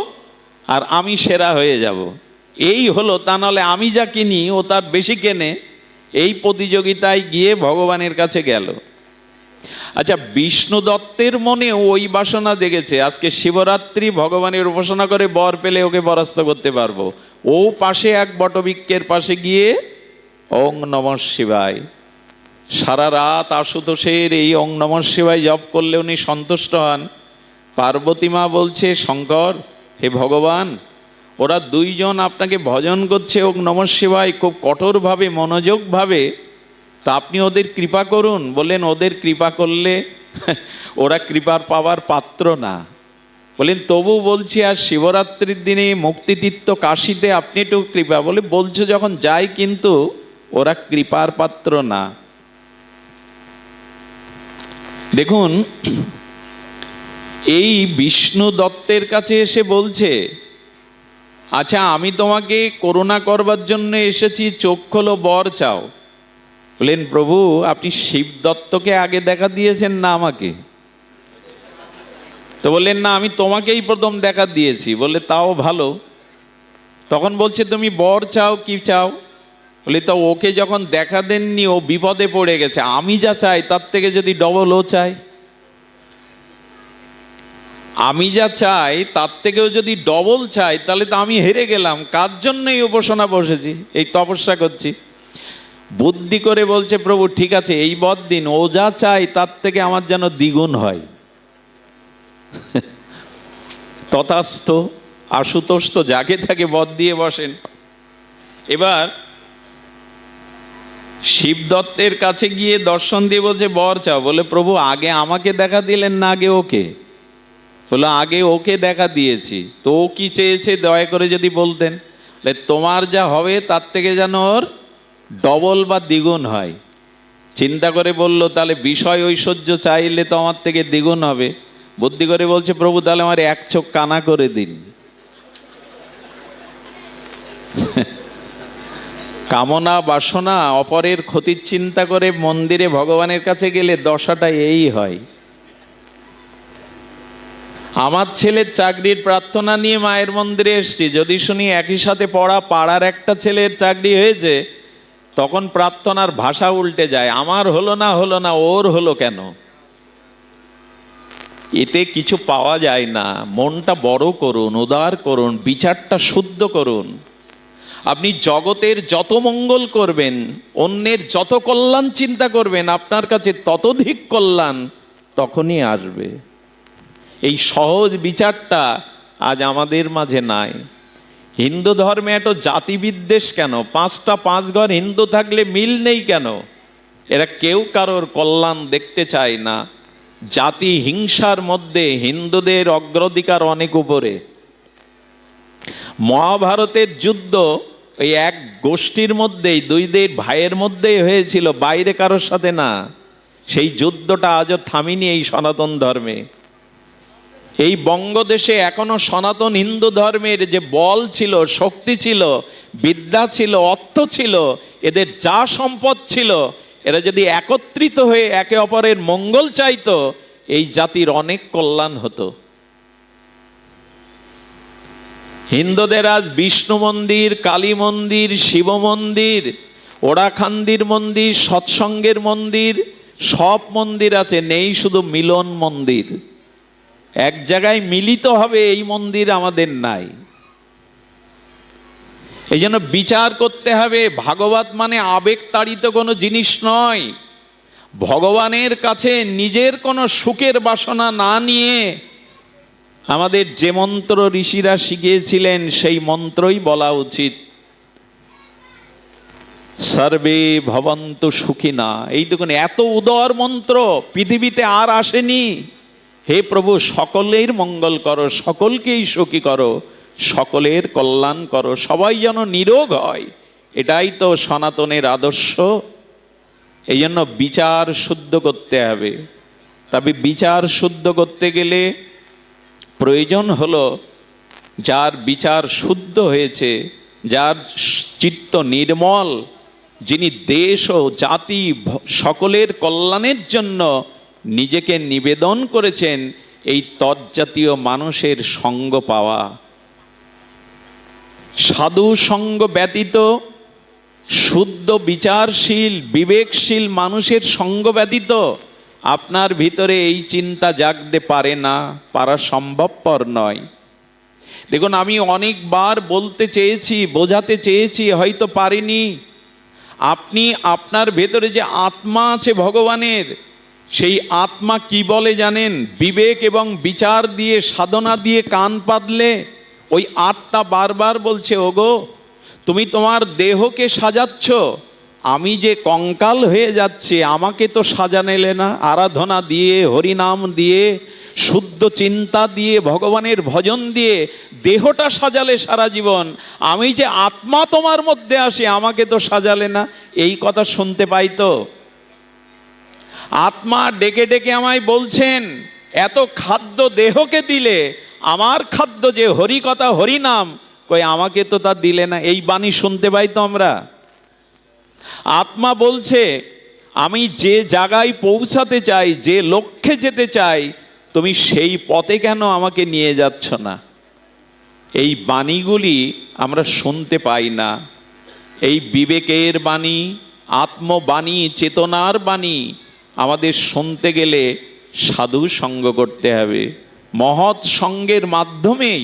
আর আমি সেরা হয়ে যাব। এই হলো, তা নাহলে আমি যা কিনি ও তার বেশি কেনে, এই প্রতিযোগিতায় গিয়ে ভগবানের কাছে গেল। আচ্ছা, বিষ্ণু দত্তের মনে ওই বাসনা দেখেছে আজকে শিবরাত্রি ভগবানের উপাসনা করে বর পেলে ওকে পরাস্ত করতে পারবো। ও পাশে এক বটবৃক্ষের পাশে গিয়ে ওং নমঃ শিবায় সারা রাত আশুতোষের এই ওং নমঃ শিবায় জপ করলে উনি সন্তুষ্ট হন। পার্বতী মা বলছে, শঙ্কর, হে ভগবান, ওরা দুইজন আপনাকে ভজন করছে ওং নমঃ শিবায় খুব কঠোরভাবে মনোযোগভাবে, তা আপনি ওদের কৃপা করুন। বললেন, ওদের কৃপা করলে ওরা কৃপার পাওয়ার পাত্র না। বললেন, তবু বলছি আর শিবরাত্রির দিনে মুক্তিতীর্থ কাশীতে আপনি একটু কৃপা, বলে বলছো যখন যাই, কিন্তু ওরা কৃপার পাত্র না। দেখুন, এই বিষ্ণু দত্তের কাছে এসে বলছে, আচ্ছা আমি তোমাকে করুণা করবার জন্য এসেছি, চোখ খোলো, বর চাও। বললেন, প্রভু আপনি শিব দত্তকে আগে দেখা দিয়েছেন না আমাকে? তো বললেন, না, আমি তোমাকেই প্রথম দেখা দিয়েছি। বললে, তাও ভালো। তখন বলছে, তুমি বর চাও, কি চাও? বলে, তো ওকে যখন দেখা দেননি ও বিপদে পড়ে গেছে, আমি যা চাই তার থেকে যদি ডবল ও চাই, আমি যা চাই তার থেকেও যদি ডবল চাই, তাহলে তো আমি হেরে গেলাম। কার জন্য এই উপাসনা বসেছি, এই তপস্যা করছি? বুদ্ধি করে বলছে, প্রভু ঠিক আছে, এই বর দিন, ও যা চাই তার থেকে আমার যেন দ্বিগুণ হয়। তথাস্থ। আশুতোষ তো যাকে তাকে বর দিয়ে বসেন। এবার শিবদত্তের কাছে গিয়ে দর্শন দিয়ে বলছে, বর চাও। বলে, প্রভু আগে আমাকে দেখা দিলেন না আগে ওকে? বলে, আগে ওকে দেখা দিয়েছি। তো ও কি চেয়েছে দয়া করে যদি বলতেন? তোমার যা হবে তার থেকে যেন ওর ডবল বা দ্বিগুণ হয়। চিন্তা করে বলল, তাহলে বিষয় ঐশ্বর্য চাইলে তো আমার থেকে দ্বিগুণ হবে। বুদ্ধি করে বলছে, প্রভু তাহলে আমার এক চোখ কানা করে দিন। কামনা বাসনা অপরের ক্ষতির চিন্তা করে মন্দিরে ভগবানের কাছে গেলে দশাটা এই হয়। আমার ছেলের চাকরির প্রার্থনা নিয়ে মায়ের মন্দিরে এসছি, যদি শুনি একই সাথে পড়া পাড়ার একটা ছেলের চাকরি হয়েছে, তখন প্রার্থনার ভাষা উল্টে যায়। আমার হলো না, ওর হলো কেন? এতে কিছু পাওয়া যায় না। মনটা বড় করুন, উদার করুন, বিচারটা শুদ্ধ করুন। আপনি জগতের যত মঙ্গল করবেন, অন্যের যত কল্যাণ চিন্তা করবেন, আপনার কাছে ততোধিক কল্যাণ তখনই আসবে। এই সহজ বিচারটা আজ আমাদের মাঝে নাই। হিন্দু ধর্মে এত জাতি বিদ্বেষ কেন? 5টা 5 ঘর হিন্দু থাকলে মিল নেই কেন? এরা কেউ কারোর কল্যাণ দেখতে চায় না। জাতি হিংসার মধ্যে হিন্দুদের অগ্রাধিকার অনেক উপরে। মহাভারতের যুদ্ধ ওই এক গোষ্ঠীর মধ্যেই, দুই ভাইয়ের মধ্যেই হয়েছিল, বাইরে কারোর সাথে না। সেই যুদ্ধটা আজও থামিনি এই সনাতন ধর্মে। এই বঙ্গদেশে এখনো সনাতন হিন্দু ধর্মের যে বল ছিল, শক্তি ছিল, বিদ্যা ছিল, অর্থ ছিল, এদের যা সম্পদ ছিল, এরা যদি একত্রিত হয়ে একে অপরের মঙ্গল চাইতো, এই জাতির অনেক কল্যাণ হতো। হিন্দুদের আজ বিষ্ণু মন্দির, কালী মন্দির, শিব মন্দির, ওড়াখান্দির মন্দির, সৎসঙ্গের মন্দির, সব মন্দির আছে, নেই শুধু মিলন মন্দির। এক জায়গায় মিলিত হবে এই মন্দির আমাদের নাই। এই জন্য বিচার করতে হবে। ভাগবত মানে আবেগ তাড়িত কোনো জিনিস নয়। ভগবানের কাছে নিজের কোনো সুখের বাসনা না নিয়ে আমাদের যে মন্ত্র ঋষিরা শিখিয়েছিলেন সেই মন্ত্রই বলা উচিত। সর্বে ভবন্তু সুখিনা, এই দেখুন এত উদার মন্ত্র পৃথিবীতে আর আসেনি। হে প্রভু, সকলের মঙ্গল করো, সকলকেই সুখী করো, সকলের কল্যাণ করো, সবাই যেন নিরোগ হয়, এটাই তো সনাতনের আদর্শ। এই জন্য বিচার শুদ্ধ করতে হবে। তবে বিচার শুদ্ধ করতে গেলে প্রয়োজন হলো যার বিচার শুদ্ধ হয়েছে, যার চিত্ত নির্মল, যিনি দেশ ও জাতি সকলের কল্যাণের জন্য নিজেকে নিবেদন করেছেন, এই তজ্জাতীয় মানুষের সঙ্গ পাওয়া। সাধু সঙ্গ ব্যতীত, শুদ্ধ বিচারশীল বিবেকশীল মানুষের সঙ্গ ব্যতীত আপনার ভিতরে এই চিন্তা জাগতে পারে না, পারা সম্ভবপর নয়। দেখুন, আমি অনেকবার বলতে চেয়েছি, বোঝাতে চেয়েছি, হয়তো পারিনি। আপনি আপনার ভেতরে যে আত্মা আছে ভগবানের, সেই আত্মা কি বলে জানেন? বিবেক এবং বিচার দিয়ে, সাধনা দিয়ে কান পাতলে ওই আত্মা বারবার বলছে, ওগো তুমি তোমার দেহকে সাজাচ্ছ, আমি যে কঙ্কাল হয়ে যাচ্ছে আমাকে তো সাজানেলে না। আরাধনা দিয়ে, হরিনাম দিয়ে, শুদ্ধ চিন্তা দিয়ে, ভগবানের ভজন দিয়ে দেহটা সাজালে সারা জীবন, আমি যে আত্মা তোমার মধ্যে আসে আমাকে তো সাজালে না। এই কথা শুনতে পাই তো। আত্মা ডেকে ডেকে আমায় বলছেন, এত খাদ্য দেহকে দিলে, আমার খাদ্য যে হরি কথা হরিনাম, কই আমাকে তো তা দিলে না। এই বাণী শুনতে পাই তো আমরা। আত্মা বলছে, আমি যে জায়গায় পৌঁছাতে চাই, যে লক্ষ্যে যেতে চাই, তুমি সেই পথে কেন আমাকে নিয়ে যাচ্ছ না? এই বাণীগুলি আমরা শুনতে পাই না। এই বিবেকের বাণী, আত্মবাণী, চেতনার বাণী আমাদের শুনতে গেলে সাধু সঙ্গ করতে হবে। মহৎ সঙ্গের মাধ্যমেই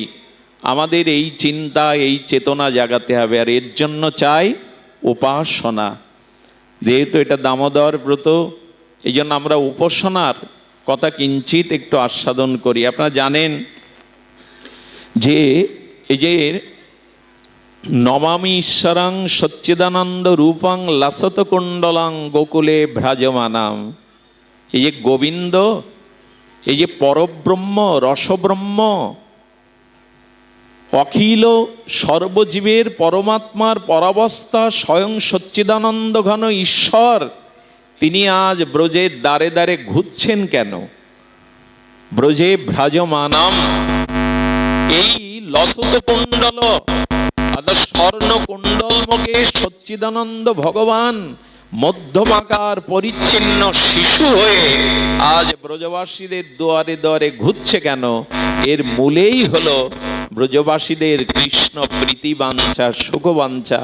আমাদের এই চিন্তা, এই চেতনা জাগাতে হবে। আর এর জন্য চাই উপাসনা। যেহেতু এটা দামোদর ব্রত, এই জন্য আমরা উপাসনার কথা কিঞ্চিত একটু আস্বাদন করি। আপনারা জানেন যে এই যে নমামি ঈশ্বরাং সচ্চিদানন্দ রূপং লাসত কুণ্ডলাং গোকুলে ভ্রাজমানাম, এই যে গোবিন্দ, এই যে পরব্রহ্ম, রসব্রহ্ম, অখিল সর্বজীবের পরমাত্মার পরাবস্থা, স্বয়ং সচ্চিদানন্দ ঘন ঈশ্বর, তিনি আজ ব্রজের দ্বারে দ্বারে ঘুরছেন কেন? ব্রজে ভ্রাজমানাম, এই লসত কুণ্ডল স্বর্ণ কুণ্ডল মুখে সচ্চিদানন্দ ভগবান মধ্যমাকার পরিচ্ছিন্ন শিশু হয়ে আজ ব্রজবাসীদের দুয়ারে দুয়ারে ঘুরছে কেন? এর মূলেই হলো ব্রজবাসীদের কৃষ্ণ প্রীতি বাঞ্ছা, সুখ বাঞ্ছা।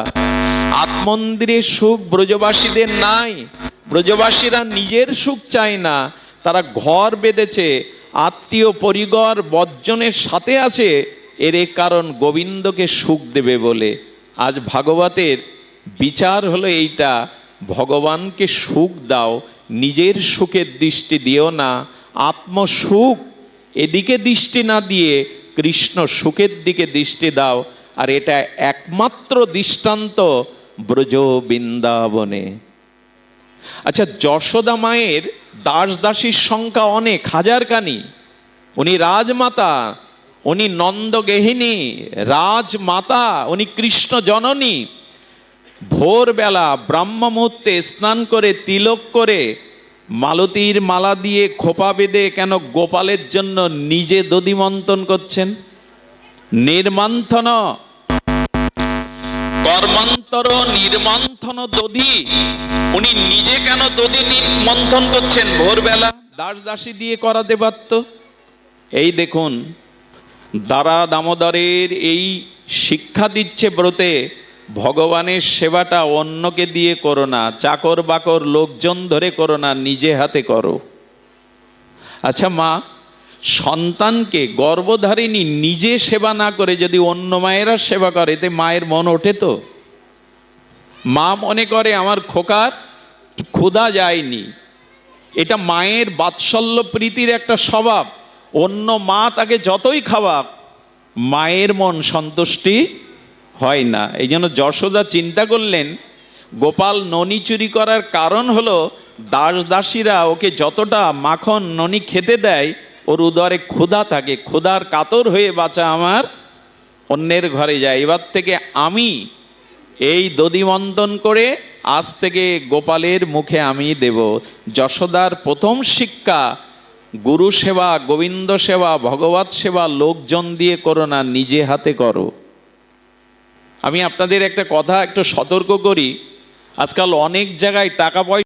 আত্মন্দিরের সুখ ব্রজবাসীদের নাই। ব্রজবাসীরা নিজের সুখ চায় না, তারা ঘর বেঁধেছে, আত্মীয় পরিবার বর্জনের সাথে আছে। এর কারণ গোবিন্দকে সুখ দেবে বলে। আজ ভাগবতের বিচার হলো এইটা, ভগবানকে সুখ দাও, নিজের সুখের দৃষ্টি দিও না। আত্মসুখ এদিকে দৃষ্টি না দিয়ে কৃষ্ণ সুখের দিকে দৃষ্টি দাও। আর এটা একমাত্র দৃষ্টান্ত ব্রজ বৃন্দাবনে। আচ্ছা, যশোদা মায়ের দাস দাসীর সংখ্যা অনেক, হাজারখানি। উনি রাজমাতা, উনি নন্দগেহিনী রাজমাতা, উনি কৃষ্ণ জননী। ভোরবেলা ব্রাহ্ম মুহূর্তে স্নান করে, তিলক করে, মালতীর মালা দিয়ে খোপা বেঁধে কেন গোপালের জন্য নিজে দধি মন্থন করছেন? নির্মন্থন কর্মান্তর নির্মন্থন দধি, উনি নিজে কেন দধি মন্থন করছেন ভোরবেলা? দাস দাসী দিয়ে করাতে পারত। এই দেখুন, দ্বারা দামোদরের এই শিক্ষা দিচ্ছে ব্রতে, ভগবানের সেবাটা অন্যকে দিয়ে করো না, চাকর বাকর লোকজন ধরে করো না, নিজে হাতে করো। আচ্ছা মা, সন্তানকে গর্ভধারিণী নিজে সেবা না করে যদি অন্য মায়েরা সেবা করে, এতে মায়ের মন ওঠে তো? মা মনে করে আমার খোকার ক্ষুধা যায়নি, এটা মায়ের বাৎসল্য প্রীতির একটা স্বভাব। অন্য মা তাকে যতই খাওয়াক, মায়ের মন সন্তুষ্টি হয় না। এই জন্য যশোদা চিন্তা করলেন, গোপাল ননি চুরি করার কারণ হলো দাস দাসীরা ওকে যতটা মাখন ননি খেতে দেয়, ওর উদরে ক্ষুধা থাকে, ক্ষুধার কাতর হয়ে বাঁচা আমার অন্যের ঘরে যায়। এবার থেকে আমি এই দধিমন্তন করে আজ থেকে গোপালের মুখে আমি দেব। যশোদার প্রথম শিক্ষা, গুরু সেবা, গোবিন্দ সেবা, ভগবত সেবা লোকজন দিয়ে করো না, নিজে হাতে করো। আমি আপনাদের একটা কথা একটু সতর্ক করি, আজকাল অনেক জায়গায় টাকা পয়সা